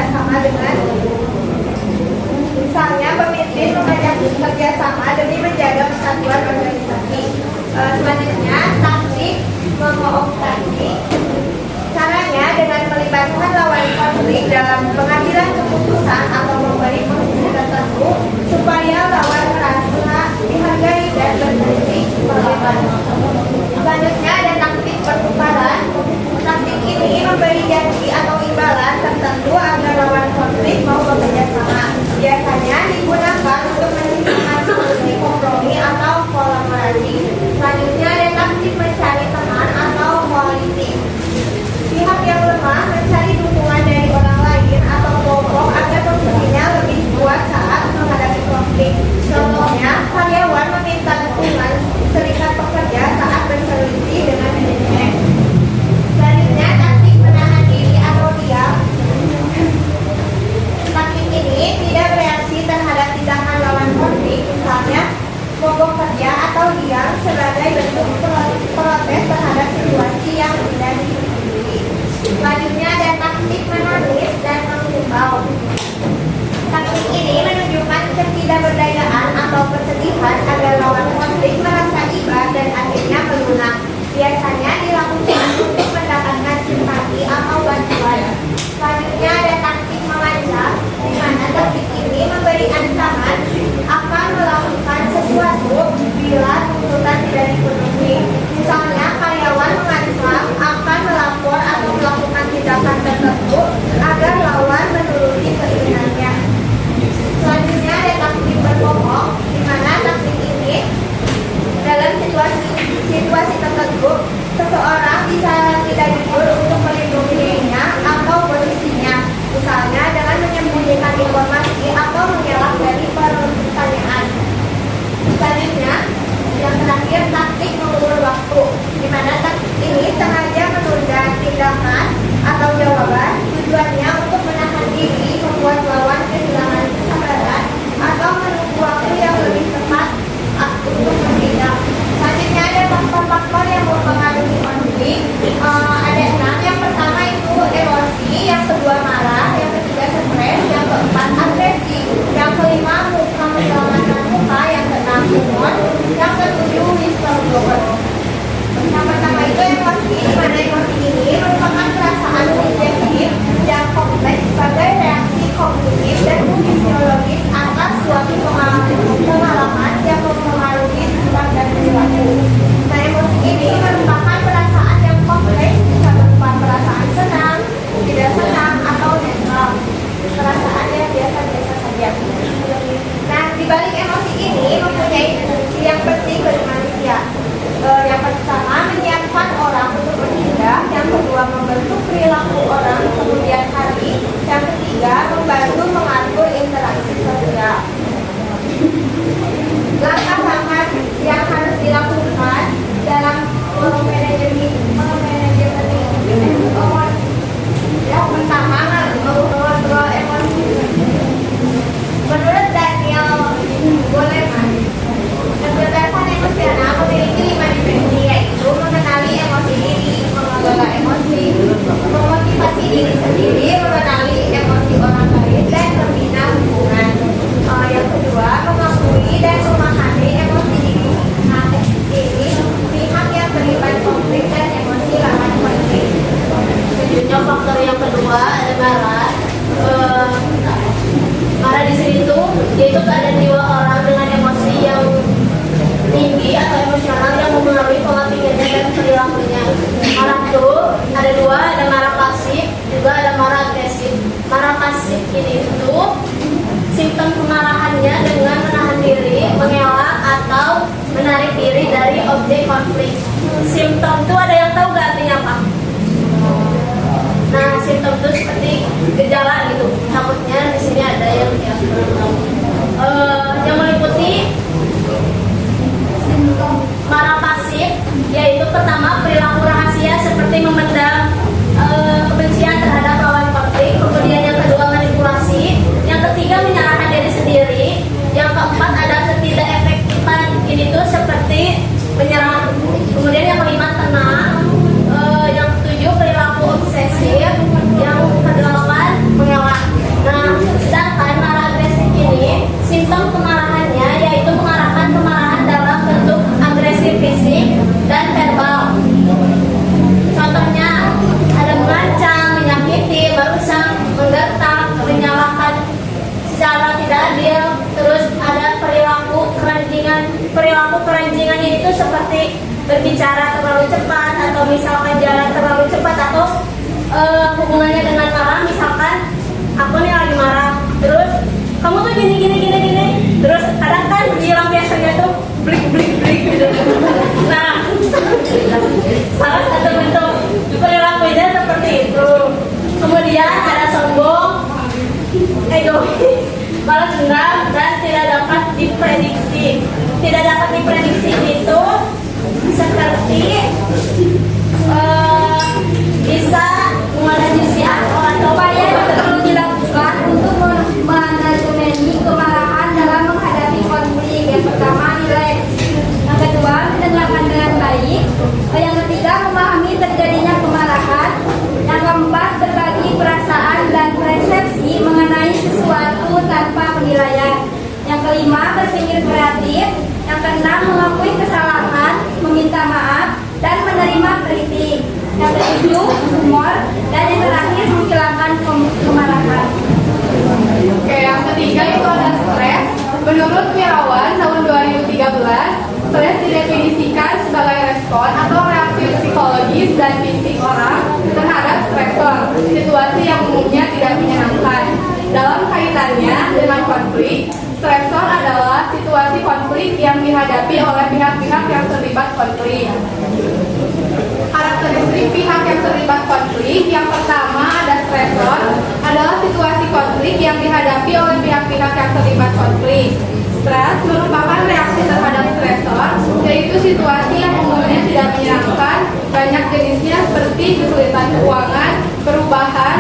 sama demi menjaga kesatuan organisasi. Selanjutnya, taktik mengooptasi. Caranya dengan melibatkan lawan konflik dalam pengambilan keputusan atau memberi posisi tertentu supaya lawan merasa dihargai dan berfungsi perlawan. Selanjutnya ada taktik pertukaran. Taktik ini memberi janji atau imbalan tertentu agar lawan konflik mau bekerja sama. Biasanya digunakan untuk menciptakan solusi kompromi atau kolaborasi. Selanjutnya ada taktik mencari teman atau koalisi. Pihak yang lemah mencari dukungan dari orang lain atau kelompok agar posisinya lebih kuat saat menghadapi konflik. konflik. Contohnya, karyawan meminta dukungan serikat pekerja saat berselisih dengan manajemen. Selanjutnya, taktik menahan diri atau diam. Taktik ini tidak bereaksi terhadap tindakan lawan konflik, misalnya mogok kerja atau diam sebagai bentuk protes terhadap situasi yang tidak disetujui. Selanjutnya ada taktik menangis dan menghimbau. Taktik ini menunjukkan ketidakberdayaan atau kesedihan agar lawan konflik merasa iba dan akhirnya melunak. Biasanya dilakukan untuk mendapatkan simpati atau bantuan. Selanjutnya ada taktik mengancam, di mana taktik ini memberi ancaman akan melakukan sesuatu bila tuntutan tidak dipenuhi. Misalnya, karyawan mengancam akan melapor atau melakukan tindakan tertentu agar lawan menuruti keinginannya. Selanjutnya ada taktik berbohong, di mana taktik ini dalam situasi tertentu seseorang bisa tidak jujur untuk melindungi dirinya atau posisinya, misalnya dengan menyembunyikan informasi atau mengelak dari pertanyaan. Selanjutnya, yang terakhir taktik mengulur waktu, di mana taktik ini sengaja menunda tindakan atau jawaban, tujuannya untuk menahan diri, membuat lawan kehilangan kesabaran, atau menunggu waktu yang lebih tepat untuk bertindak. Selanjutnya ada faktor-faktor yang mempengaruhi konflik. Ada 6. Yang pertama itu emosi, yang kedua marah, yang ketiga stres, yang keempat agresi, yang kelima muka menyelamatkan muka, yang keenam humor, yang ketujuh whistleblower. Yang pertama itu emosi, di mana emosi ini merupakan perasaan subjektif yang kompleks sebagai reaksi kognitif dan fisiologis atas suatu pengalaman yang mempengaruhi sikap dan perilaku. Nah, emosi ini merupakan perasaan yang kompleks, bisa berupa perasaan senang, tidak senang, atau netral. Perasaan yang biasa-biasa saja. Nah, di balik emosi ini mempunyai fungsi yang penting bagi manusia. Yang pertama, menyiapkan orang untuk bertindak. Yang kedua, membentuk perilaku orang kemudian hari. Yang ketiga, membantu mengatur interaksi sosial. Langkah-langkah yang harus dilakukan dalam manajemen emosi. Yang pertama, mengontrol emosi. Menurut Daniel Goleman, kecerdasan emosional memiliki 5 dimensi, yaitu mengenali emosi diri, mengelola emosi, memotivasi diri sendiri, mengenali emosi orang lain, dan membina hubungan. Yang kedua, mengakui dan memahami emosi diri. Nah, ini pihak yang terlibat konflik dan emosi lawan konflik. Selanjutnya faktor yang kedua ada marah. Marah di sini tuh yaitu keadaan jiwa orang dengan emosi yang tinggi atau emosional yang mempengaruhi pola pikirnya dan perilakunya. Marah tuh ada dua, ada marah pasif juga ada marah agresif. Marah pasif ini itu simptom kemarahannya dengan menahan diri, mengelak atau menarik diri dari objek konflik. Simptom itu ada yang tahu gak artinya apa? Nah, simptom itu seperti gejala gitu. Takutnya di sini ada yang kurang tahu. Yang meliputi marah pasif, yaitu pertama perilaku rahasia seperti memendam kebencian terhadap lawan konflik. Kemudian yang kedua manipulasi. Yang ketiga menyalahkan diri sendiri. Yang keempat ada ketidakefektifan. Ini tuh seperti menyerang. Kemudian yang kelima tenang. Yang ketujuh perilaku obsesif. Yang kedelapan mengelak. Nah, sedangkan marah agresif ini simptom kemarahannya yaitu mengarahkan kemarahan dalam bentuk agresi fisik dan verbal. Contohnya ada mengancam, menyakiti, merusak, menggertak, menyalahkan secara tidak adil. Terus ada perilaku keranjingan. Perilaku keranjingan itu seperti berbicara terlalu cepat atau misalkan jalan terlalu cepat atau hubungannya dengan marah. Misalkan aku nih lagi marah, terus kamu tuh gini. Terus kadang kan di lampiasannya tuh blik gitu. Nah, salah satu bentuk perilakunya seperti itu. Kemudian ada sombong, egois, balas dendam, dan tidak dapat diprediksi. Tidak dapat diprediksi itu seperti bisa mengadopsi atau Upaya yang perlu dilakukan untuk menajemeni kemarahan dalam menghadapi konflik. Yang pertama, nilai. Yang kedua, mendengarkan dengan baik. Yang ketiga, memahami terjadinya kemarahan. Yang keempat, berbagi perasaan dan persepsi mengenai sesuatu tanpa penilaian. Yang kelima, berpikir kreatif. Yang keenam, mengakui kesalahan, meminta maaf, dan menerima kritik. Yang ketujuh, humor. Dan yang terakhir, menghilangkan kemarahan. Oke, yang ketiga itu ada stres. Menurut Wirawan tahun 2013, stres didefinisikan sebagai respon atau reaksi psikologis dan fisik orang terhadap stresor, situasi yang umumnya tidak menyenangkan. Dalam kaitannya dengan konflik, stresor adalah situasi konflik yang dihadapi oleh pihak-pihak yang terlibat konflik. Karakteristik pihak yang terlibat konflik yang pertama ada stresor adalah situasi konflik yang dihadapi oleh pihak-pihak yang terlibat konflik. Stres merupakan reaksi terhadap stresor, yaitu situasi yang umumnya tidak menyenangkan, banyak jenisnya seperti kesulitan keuangan, perubahan,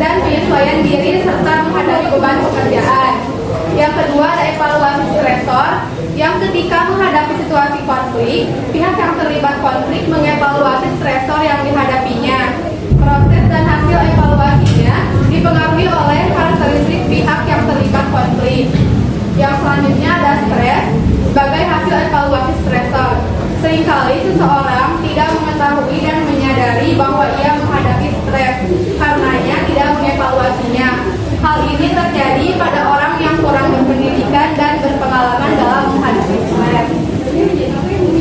dan penyesuaian diri serta menghadapi beban pekerjaan. Yang kedua ada evaluasi stresor, yang ketika menghadapi situasi konflik, pihak yang terlibat konflik mengevaluasi stresor yang dihadapinya. Proses dan hasil evaluasinya dipengaruhi oleh karakteristik pihak yang terlibat konflik. Yang selanjutnya ada stres sebagai hasil evaluasi stresor. Seringkali seseorang tidak mengetahui dan menyadari bahwa ia menghadapi stres, karenanya tidak mengevaluasinya. Hal ini terjadi pada orang yang kurang berpendidikan dan berpengalaman dalam menghadapi stres.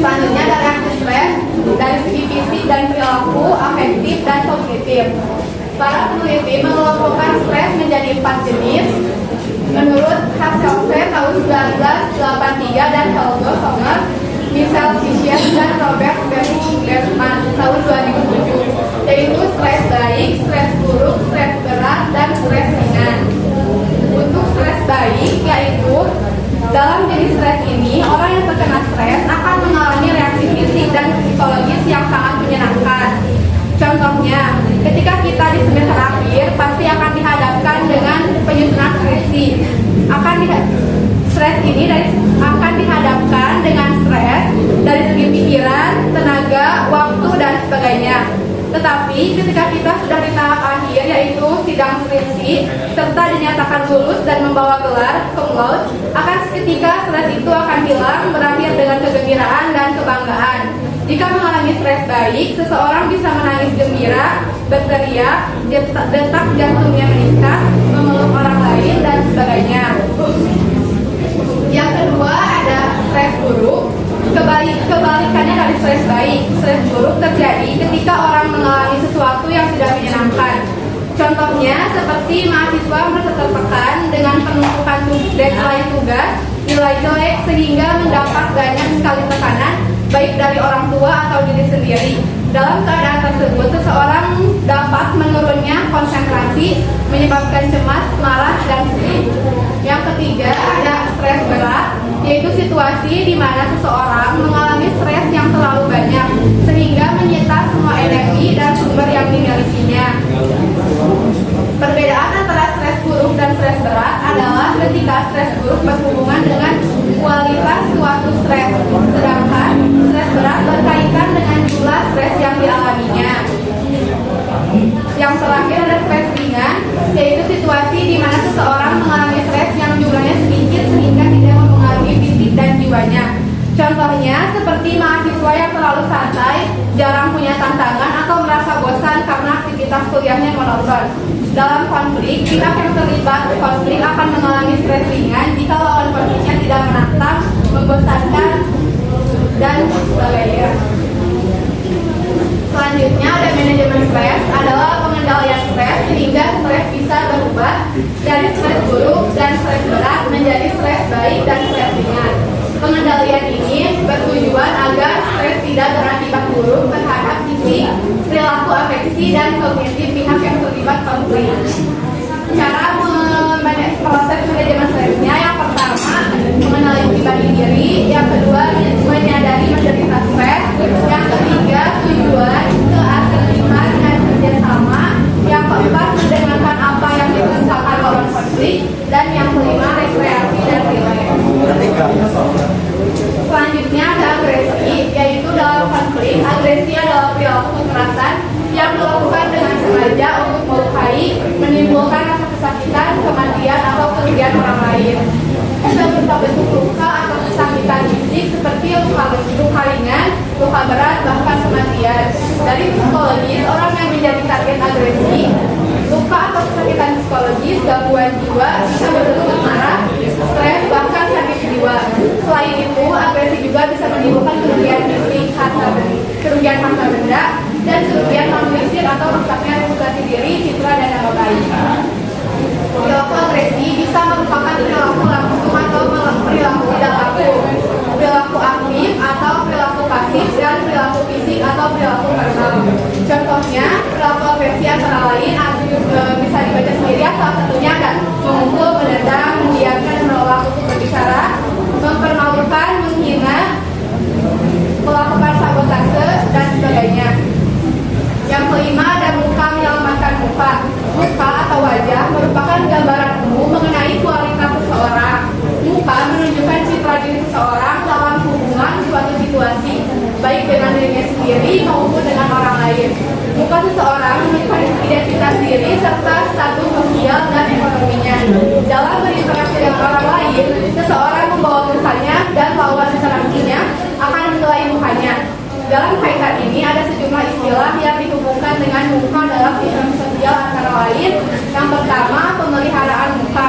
Selanjutnya ada reaksi stres dari segi fisik dan perilaku, afektif dan kognitif. Para peneliti mengelompokkan stres menjadi 4 jenis. Menurut Hasselhoff tahun 1983 dan Helga Sommer, Michel Fisher dan Robert Bergman tahun 2007, yaitu stres baik, stres buruk, stres berat, dan stres ringan. Untuk stres baik, yaitu dalam jenis stres ini, orang yang terkena stres akan mengalami reaksi fisik dan psikologis yang sangat menyenangkan. Contohnya, ketika kita di semester akhir pasti akan dihadapkan dengan penyusunan skripsi. Stres ini akan dihadapkan dengan stres dari segi pikiran, tenaga, waktu, dan sebagainya. Tetapi ketika kita sudah di tahap akhir, yaitu sidang skripsi, serta dinyatakan lulus dan membawa gelar cum laude, akan seketika stres itu akan hilang, berakhir dengan kegembiraan dan kebanggaan. Jika mengalami stres baik, seseorang bisa menangis gembira, berteriak, detak jantungnya meningkat, memeluk orang lain, dan sebagainya. Yang kedua ada stres buruk. Kebalikannya dari stres baik. Stres buruk terjadi ketika orang mengalami sesuatu yang tidak menyenangkan. Contohnya seperti mahasiswa merasa tertekan dengan penumpukan deadline tugas, nilai jelek sehingga mendapat banyak sekali tekanan baik dari orang tua atau diri sendiri. Dalam keadaan tersebut, seseorang dapat menurunnya konsentrasi, menyebabkan cemas, marah, dan sedih. Yang ketiga ada stres berat, yaitu situasi di mana seseorang mengalami stres yang terlalu banyak sehingga menyita semua energi dan sumber yang dimilikinya. Perbedaan antara stres buruk dan stres berat adalah ketika stres buruk berhubungan dengan kualitas suatu stres, sedangkan stres berat berkaitan dengan jumlah stres yang dialaminya. Yang terakhir ada stres ringan, yaitu situasi di mana seseorang mengalami stres yang jumlahnya sedikit sehingga tidak mempengaruhi fisik dan jiwanya. Contohnya seperti mahasiswa yang terlalu santai, jarang punya tantangan atau merasa bosan karena aktivitas kuliahnya monoton. Dalam konflik, pihak yang terlibat konflik akan mengalami stres ringan jika lawan konfliknya tidak menantang, membosankan, dan sebagainya. Selanjutnya ada manajemen stres, adalah pengendalian stres sehingga stres bisa berubah dari stres buruk dan stres berat menjadi stres baik dan stres ringan. Pengendalian ini bertujuan agar stres tidak berakibat buruk terhadap fisik, perilaku, afeksi, dan kognitif pihak yang terlibat konflik. Cara proses manajemen stresnya yang pertama mengenali diri maupun dengan orang lain. Muka seseorang menunjukkan identitas diri serta status sosial dan ekonominya. Dalam berinteraksi dengan orang lain, seseorang membawa mukanya dan lawan interaksinya akan menilai mukanya. Dalam kaitan ini ada sejumlah istilah yang dihubungkan dengan muka dalam interaksi sosial antara lain. Yang pertama, pemeliharaan muka,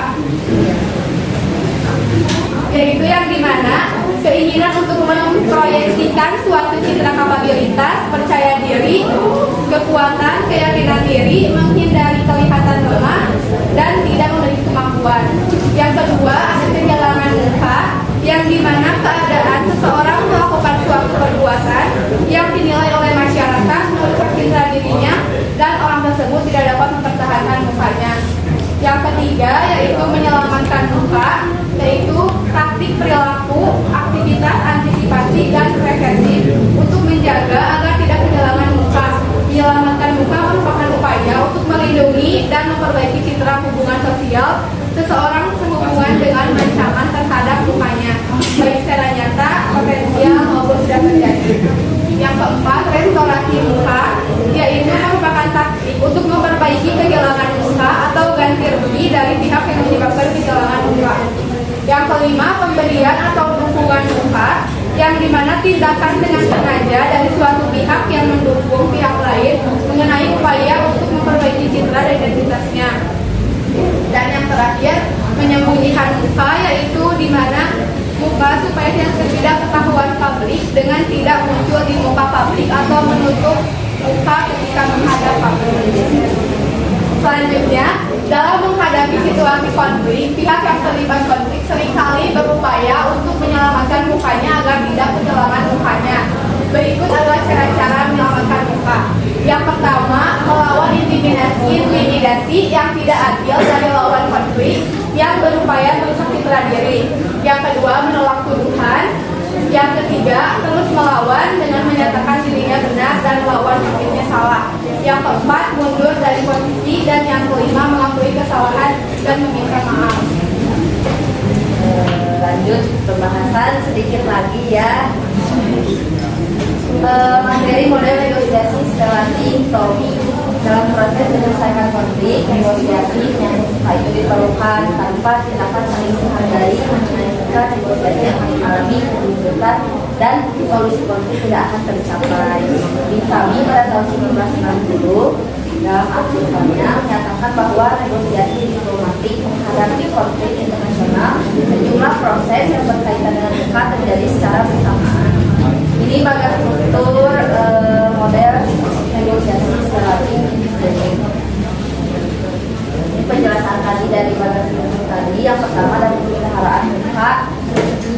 yaitu yang dimana keinginan untuk memproyeksikan suatu citra kapabilitas, percaya diri, kekuatan, keyakinan diri, menghindari kelihatan lemah, dan tidak memiliki kemampuan. Yang kedua, ada kehilangan muka, yang dimana keadaan seseorang melakukan suatu perbuatan yang dinilai oleh masyarakat merusak citra dirinya dan orang tersebut tidak dapat mempertahankan mukanya. Yang ketiga yaitu menyelamatkan muka, yaitu taktik perilaku, aktivitas antisipasi dan preventif untuk menjaga agar tidak kehilangan muka. Menyelamatkan muka merupakan upaya untuk melindungi dan memperbaiki citra hubungan sosial seseorang sehubungan dengan ancaman terhadap mukanya, baik secara nyata, potensial maupun sudah terjadi. Yang keempat, restorasi muka, yaitu merupakan taktik untuk memperbaiki kehilangan muka atau ganti rugi dari pihak yang menyebabkan kehilangan muka. Yang kelima, pemberian atau dukungan muka, yang dimana tindakan dengan sengaja dari suatu pihak yang mendukung pihak lain mengenai upaya untuk memperbaiki citra dan identitasnya. Dan yang terakhir, menyembunyikan muka, yaitu dimana muka supaya tidak ketahuan publik dengan tidak muncul di muka publik atau menutup muka ketika menghadap publik. Selanjutnya, dalam menghadapi situasi konflik, pihak yang terlibat konflik seringkali berupaya untuk menyelamatkan mukanya agar tidak kehilangan mukanya. Berikut adalah cara-cara menyelamatkan muka. Yang pertama, melawan intimidasi yang tidak adil dari lawan konflik yang berupaya merusak citra diri. Yang kedua, menolak tuduhan. Yang ketiga, terus melawan dengan menyatakan dirinya benar dan melawan konfliknya salah. Yang keempat, mundur dari posisi. Dan yang kelima, mengakui kesalahan dan meminta maaf. Lanjut pembahasan sedikit lagi ya. Materi model negosiasi Stellati Tommy. Dalam proses menyelesaikan konflik, negosiasi yang itu diperlukan tanpa tindakan saling menghargai, menyelesaikan negosiasi yang mengalami kerugian dan solusi konflik tidak akan tercapai. Di kami pada tahun 1990 dalam artikelnya menyatakan bahwa negosiasi diplomatik menghadapi konflik internasional sejumlah proses yang berkaitan dengan muka terjadi secara bersamaan. Ini bagian struktur model negosiasi Stellati. Ini penjelasan tadi dari bagian struktur tadi. Yang pertama dari pemeliharaan muka,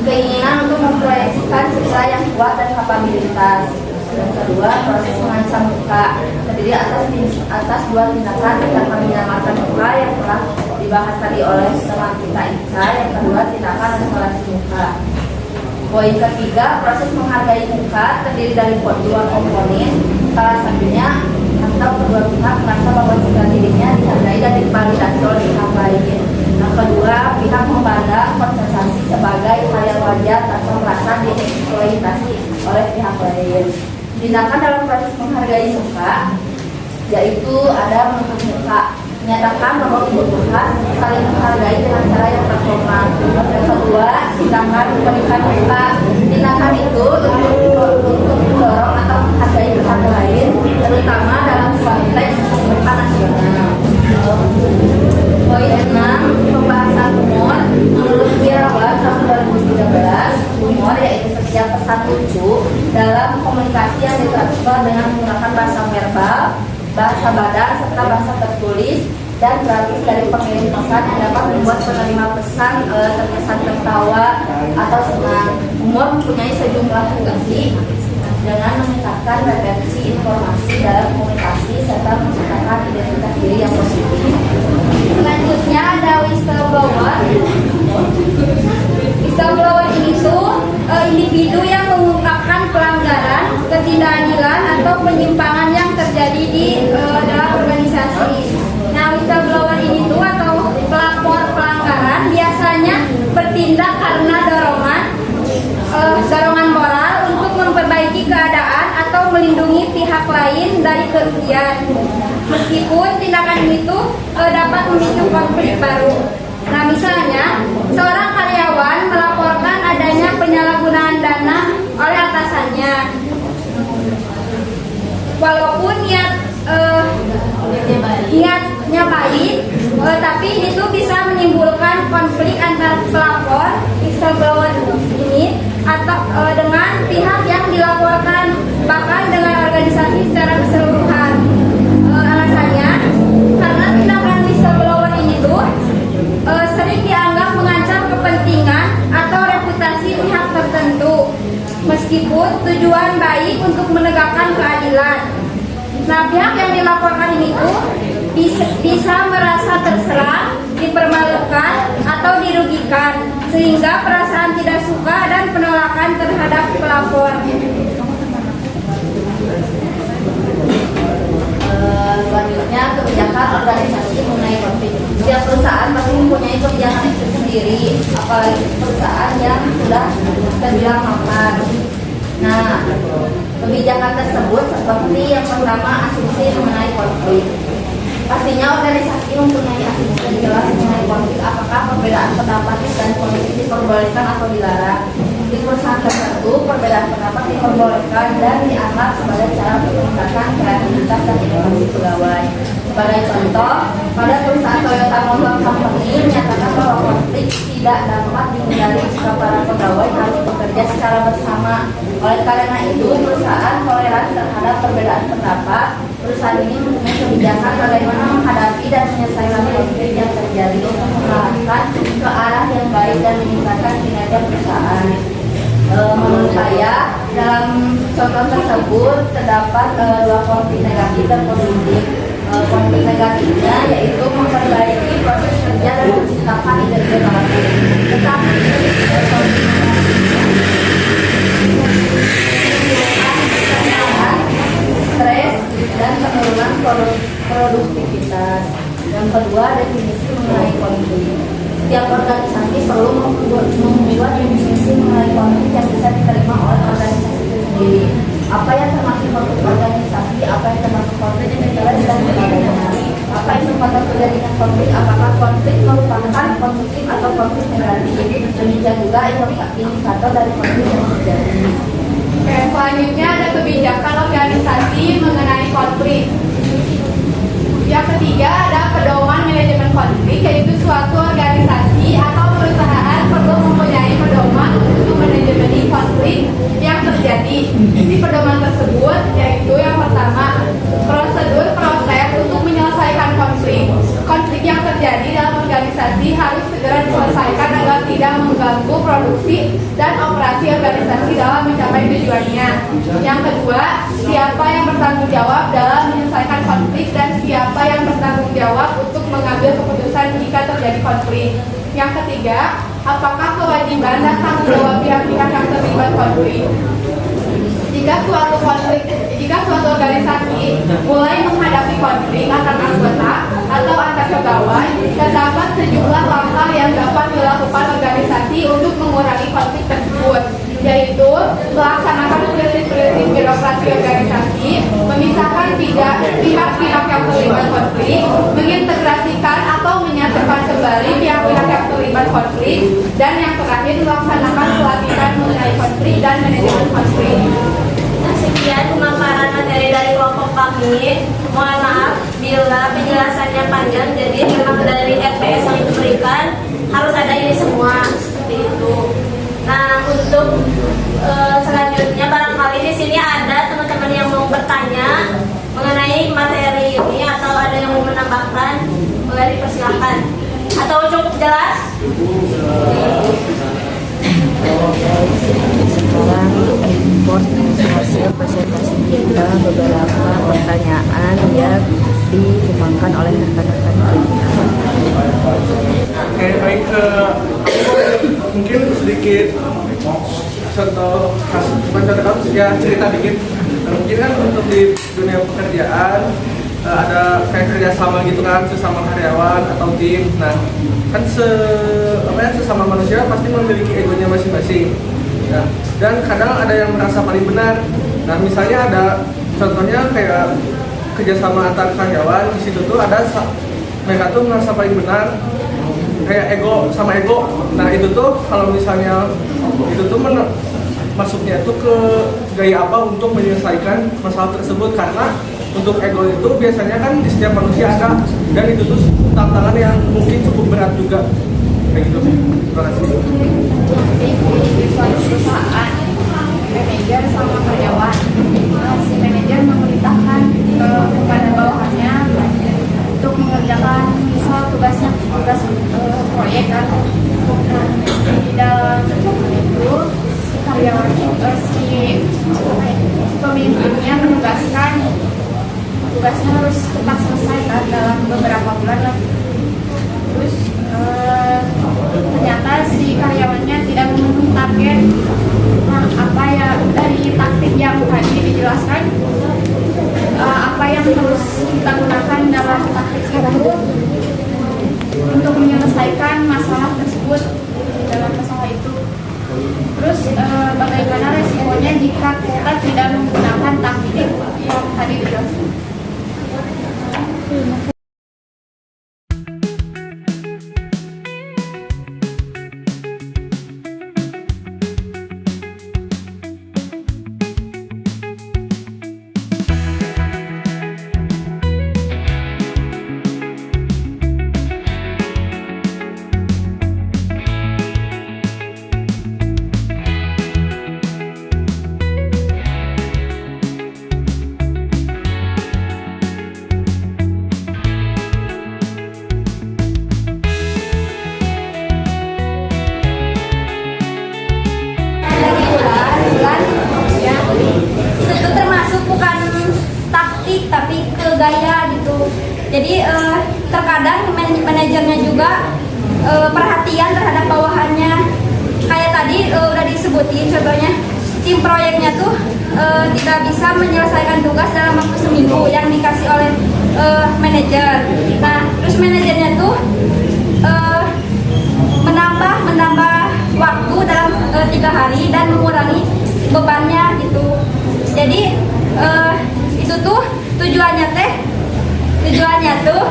keinginan untuk memproyeksikan citra yang kuat dan kapabilitas. Yang kedua, proses mengancam muka terdiri atas dua tindakan menyelamatkan muka yang telah dibahas tadi oleh teman kita Ica. Yang kedua, tindakan restorasi muka. Poin ketiga, proses menghargai muka terdiri dari dua komponen, salah satunya atau kedua pihak merasa bahwa citra dirinya dihargai dan divalidasi oleh pihak lain. Yang kedua, pihak memandang kompensasi sebagai hal yang wajar tanpa merasa dieksploitasi oleh pihak lain. Tindakan dalam proses menghargai muka yaitu ada menutup muka, menyatakan bahwa kebutuhan saling menghargai dengan cara yang terhormat. Yang kedua, tindakan memberikan muka. Tindakan itu untuk mendorong atau menghargai pihak lain, terutama dalam konteks muka nasional. Poin 6, pembahasan humor. Menurut Wirawan tahun 2013, humor yaitu setiap pesan lucu dalam komunikasi yang ditransfer dengan menggunakan bahasa verbal, bahasa badan, serta bahasa tertulis dan gratis dari pengirim pesan yang dapat membuat penerima pesan terkesan tertawa atau senang. Humor mempunyai sejumlah fungsi dengan meningkatkan retensi informasi dalam komunikasi serta menciptakan identitas diri yang positif. Selanjutnya ada whistleblower. Whistleblower ini tuh individu yang mengungkapkan pelanggaran, ketidakadilan atau penyimpangan yang terjadi di dalam organisasi. Nah, whistleblower ini tuh atau pelapor pelanggaran biasanya bertindak karena dorongan moral untuk memperbaiki keadaan atau melindungi dari kerugian. Meskipun tindakan itu dapat memicu konflik baru. Nah, misalnya seorang karyawan melaporkan adanya penyalahgunaan dana oleh atasannya. Walaupun niatnya baik, tapi itu bisa menimbulkan konflik antara pelapor whistleblower ini atau dengan pihak yang dilaporkan, bahkan dengan organisasi secara keseluruhan. Alasannya karena tindakan whistleblower ini sering dianggap mengancam kepentingan atau reputasi pihak tertentu, meskipun tujuan baik untuk menegakkan keadilan. Nah, pihak yang dilaporkan ini bisa merasa terserang, dipermalukan, atau dirugikan, sehingga perasaan tidak suka dan penolakan terhadap pelapor. Selanjutnya, kebijakan organisasi mengenai konflik. Setiap perusahaan pasti mempunyai kebijakan itu sendiri, apalagi perusahaan yang sudah terbilang mapan. Nah, kebijakan tersebut seperti yang pertama, asumsi mengenai konflik. Pastinya organisasi mempunyai asumsi yang jelas mengenai konflik, apakah perbedaan pendapat dan konflik diperbolehkan atau dilarang. Di perusahaan tertentu, perbedaan pendapat diperbolehkan dan dianggap sebagai cara meningkatkan kreativitas dan inovasi pegawai. Sebagai contoh, pada perusahaan Toyota Motor Company menyatakan bahwa konflik tidak dapat dihindari jika para pegawai harus bekerja secara bersama. Oleh karena itu, perusahaan toleran terhadap perbedaan pendapat. Perusahaan ini mempunyai kebijakan bagaimana menghadapi dan menyelesaikan konflik yang terjadi untuk mengarahkan ke arah yang baik dan meningkatkan kinerja perusahaan. Menurut saya, dalam contoh tersebut terdapat dua konflik negatif dan positif. Konflik negatifnya yaitu memperbaiki proses kerja dan menciptakan ide baru. Tetapi stres dan penurunan produktivitas. Yang kedua, definisi mengenai konflik. Setiap organisasi perlu membuat definisi mengenai konflik yang bisa diterima oleh organisasi itu sendiri. Apa yang termasuk konflik organisasi, apa yang termasuk konflik interest dan sebagainya. Apa indikator terjadinya konflik, apakah konflik merupakan konstruktif atau konflik negatif. Demikian juga indikator dari konflik yang terjadi. Oke, selanjutnya ada kebijakan organisasi mengenai konflik. Yang ketiga ada pedoman manajemen konflik, yaitu suatu organisasi atau perusahaan perlu mempunyai pedoman untuk manajemen konflik yang terjadi. Isi pedoman tersebut yaitu yang pertama, prosedur proses untuk menyelesaikan konflik. Konflik yang terjadi dalam organisasi harus segera diselesaikan agar tidak mengganggu produksi dan operasi organisasi dalam mencapai tujuannya. Yang kedua, siapa yang bertanggung jawab dalam menyelesaikan konflik dan siapa yang bertanggung jawab untuk mengambil keputusan jika terjadi konflik. Yang ketiga, apakah kewajiban dan tanggung jawab pihak-pihak yang terlibat konflik. Jika suatu organisasi mulai menghadapi konflik antar anggota atau antar pegawai, terdapat sejumlah langkah yang dapat dilakukan organisasi untuk mengurangi konflik tersebut, yaitu melaksanakan prinsip-prinsip birokrasi organisasi, memisahkan pihak-pihak yang terlibat konflik, mengintegrasikan atau menyatukan kembali pihak-pihak yang terlibat konflik, dan yang terakhir melaksanakan pelatihan mengenai konflik dan manajemen konflik. Sekian pemaparan materi dari kelompok kami. Mohon maaf bila penjelasannya panjang, jadi memang dari FPS yang diberikan harus ada ini semua seperti itu. Nah, untuk selanjutnya barangkali di sini ada teman-teman yang mau bertanya mengenai materi ini atau ada yang mau menambahkan, boleh dipersilakan. Atau cukup jelas? Sekarang import hasil presentasi kita beberapa pertanyaan yang disumbangkan oleh rekan-rekan kita. Oke, baik, mungkin sedikit contoh kasus ya, cerita dikit. Mungkin kan untuk di dunia pekerjaan ada kayak kerja sama gitu kan, sesama karyawan atau tim. Nah, kan sesama manusia pasti memiliki egonya masing-masing. Nah, dan kadang ada yang merasa paling benar. Nah, misalnya ada Contohnya kayak kerjasama antar karyawan, di situ tuh ada mereka tuh merasa paling benar, kayak ego sama ego. Nah itu tuh kalau misalnya itu tuh masuknya tuh ke gaya apa untuk menyelesaikan masalah tersebut, karena untuk ego itu biasanya kan di setiap manusia ada, dan itu tuh tantangan yang mungkin cukup berat juga kayak gitu. Terima kasih. Jadi di suatu perusahaan, manajer sama karyawan, si manajer memerintahkan kepada bawahannya untuk mengerjakan misal tugas proyek kan. Nah, di dalam itu si karyawan si pemimpinnya menugaskan tugasnya harus cepat selesai kan dalam beberapa bulan lah. Terus ternyata si karyawannya tidak memenuhi target. Nah, apa ya dari taktik yang tadi dijelaskan, apa yang harus kita gunakan dalam taktik itu untuk menyelesaikan masalah tersebut dalam masalah itu. Terus bagaimana resikonya jika kita tidak menggunakan taktik yang tadi dijelaskan? Itu termasuk bukan taktik tapi ke gaya gitu. Jadi terkadang manajernya juga perhatian terhadap bawahannya. Kayak tadi udah disebutin contohnya tim proyeknya tuh tidak bisa menyelesaikan tugas dalam waktu seminggu yang dikasih oleh manajer. Nah terus manajernya tuh menambah waktu dalam 3 hari dan mengurangi bebannya gitu. Jadi itu tuh tujuannya tuh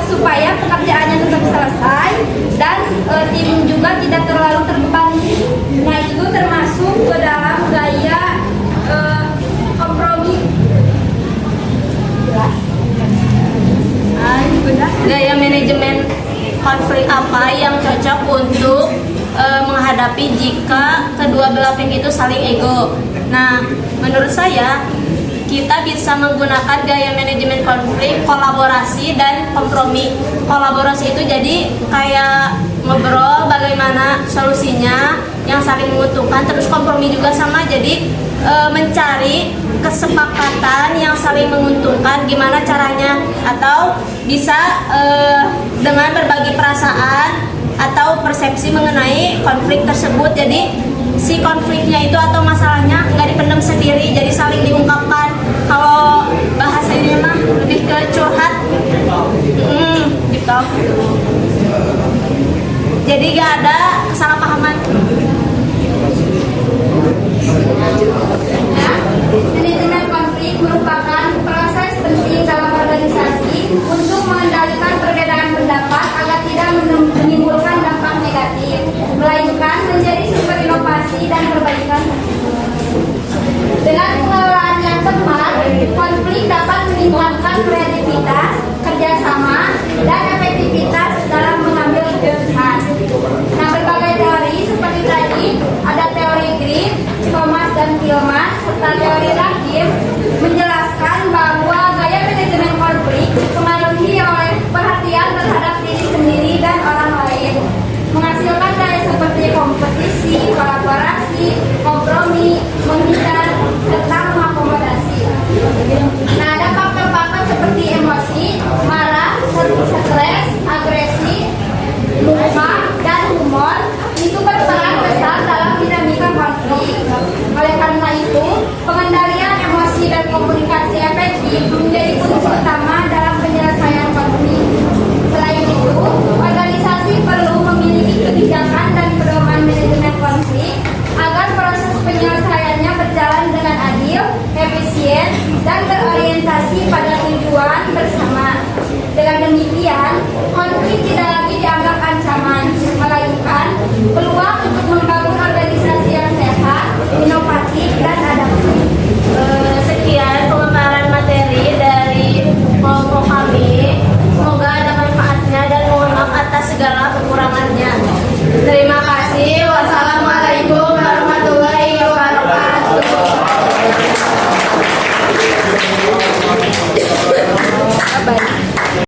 supaya pekerjaannya tetap selesai dan tim juga tidak terlalu terbebani. Nah itu tuh termasuk ke dalam gaya kompromi. Gaya manajemen konflik apa yang cocok untuk menghadapi jika kedua belah pihak itu saling ego. Nah, menurut saya kita bisa menggunakan gaya manajemen konflik, kolaborasi dan kompromi. Kolaborasi itu jadi kayak ngobrol bagaimana solusinya yang saling menguntungkan, terus kompromi juga sama, jadi mencari kesepakatan yang saling menguntungkan gimana caranya, atau bisa dengan berbagi perasaan atau persepsi mengenai konflik tersebut. Jadi si konfliknya itu atau masalahnya nggak dipendam sendiri, jadi saling diungkapkan. Kalau bahasanya mah lebih ke curhat, gitu. Jadi gak ada kesalahpahaman. Manajemen konflik merupakan proses penting dalam organisasi untuk mengendalikan perbedaan pendapat agar tidak menimbulkan dampak negatif, melainkan menjadi sumber inovasi dan perbaikan. Dengan pengelolaan yang tepat, konflik dapat meningkatkan kreativitas, kerjasama, dan efektivitas dalam mengambil keputusan. Nah, berbagai teori seperti tadi, ada teori Green, Thomas dan Gilman, serta teori Rakim menjelaskan bahwa gaya manajemen konflik dipengaruhi oleh perhatian terhadap diri sendiri dan orang lain, menghasilkan gaya seperti kompetisi, kolaborasi, kompromi, menghindar, serta mengakomodasi. Nah, ada faktor-faktor seperti emosi, marah, stres, agresi, lupa, dan humor itu berperan besar dalam dinamika konflik. Oleh karena itu, pengendalian emosi dan komunikasi efektif menjadi kunci utama dalam penyelesaian konflik. Selain itu, organisasi perlu memiliki kebijakan dan pedoman manajemen konflik agar proses penyelesaiannya berjalan dengan adil, efisien, dan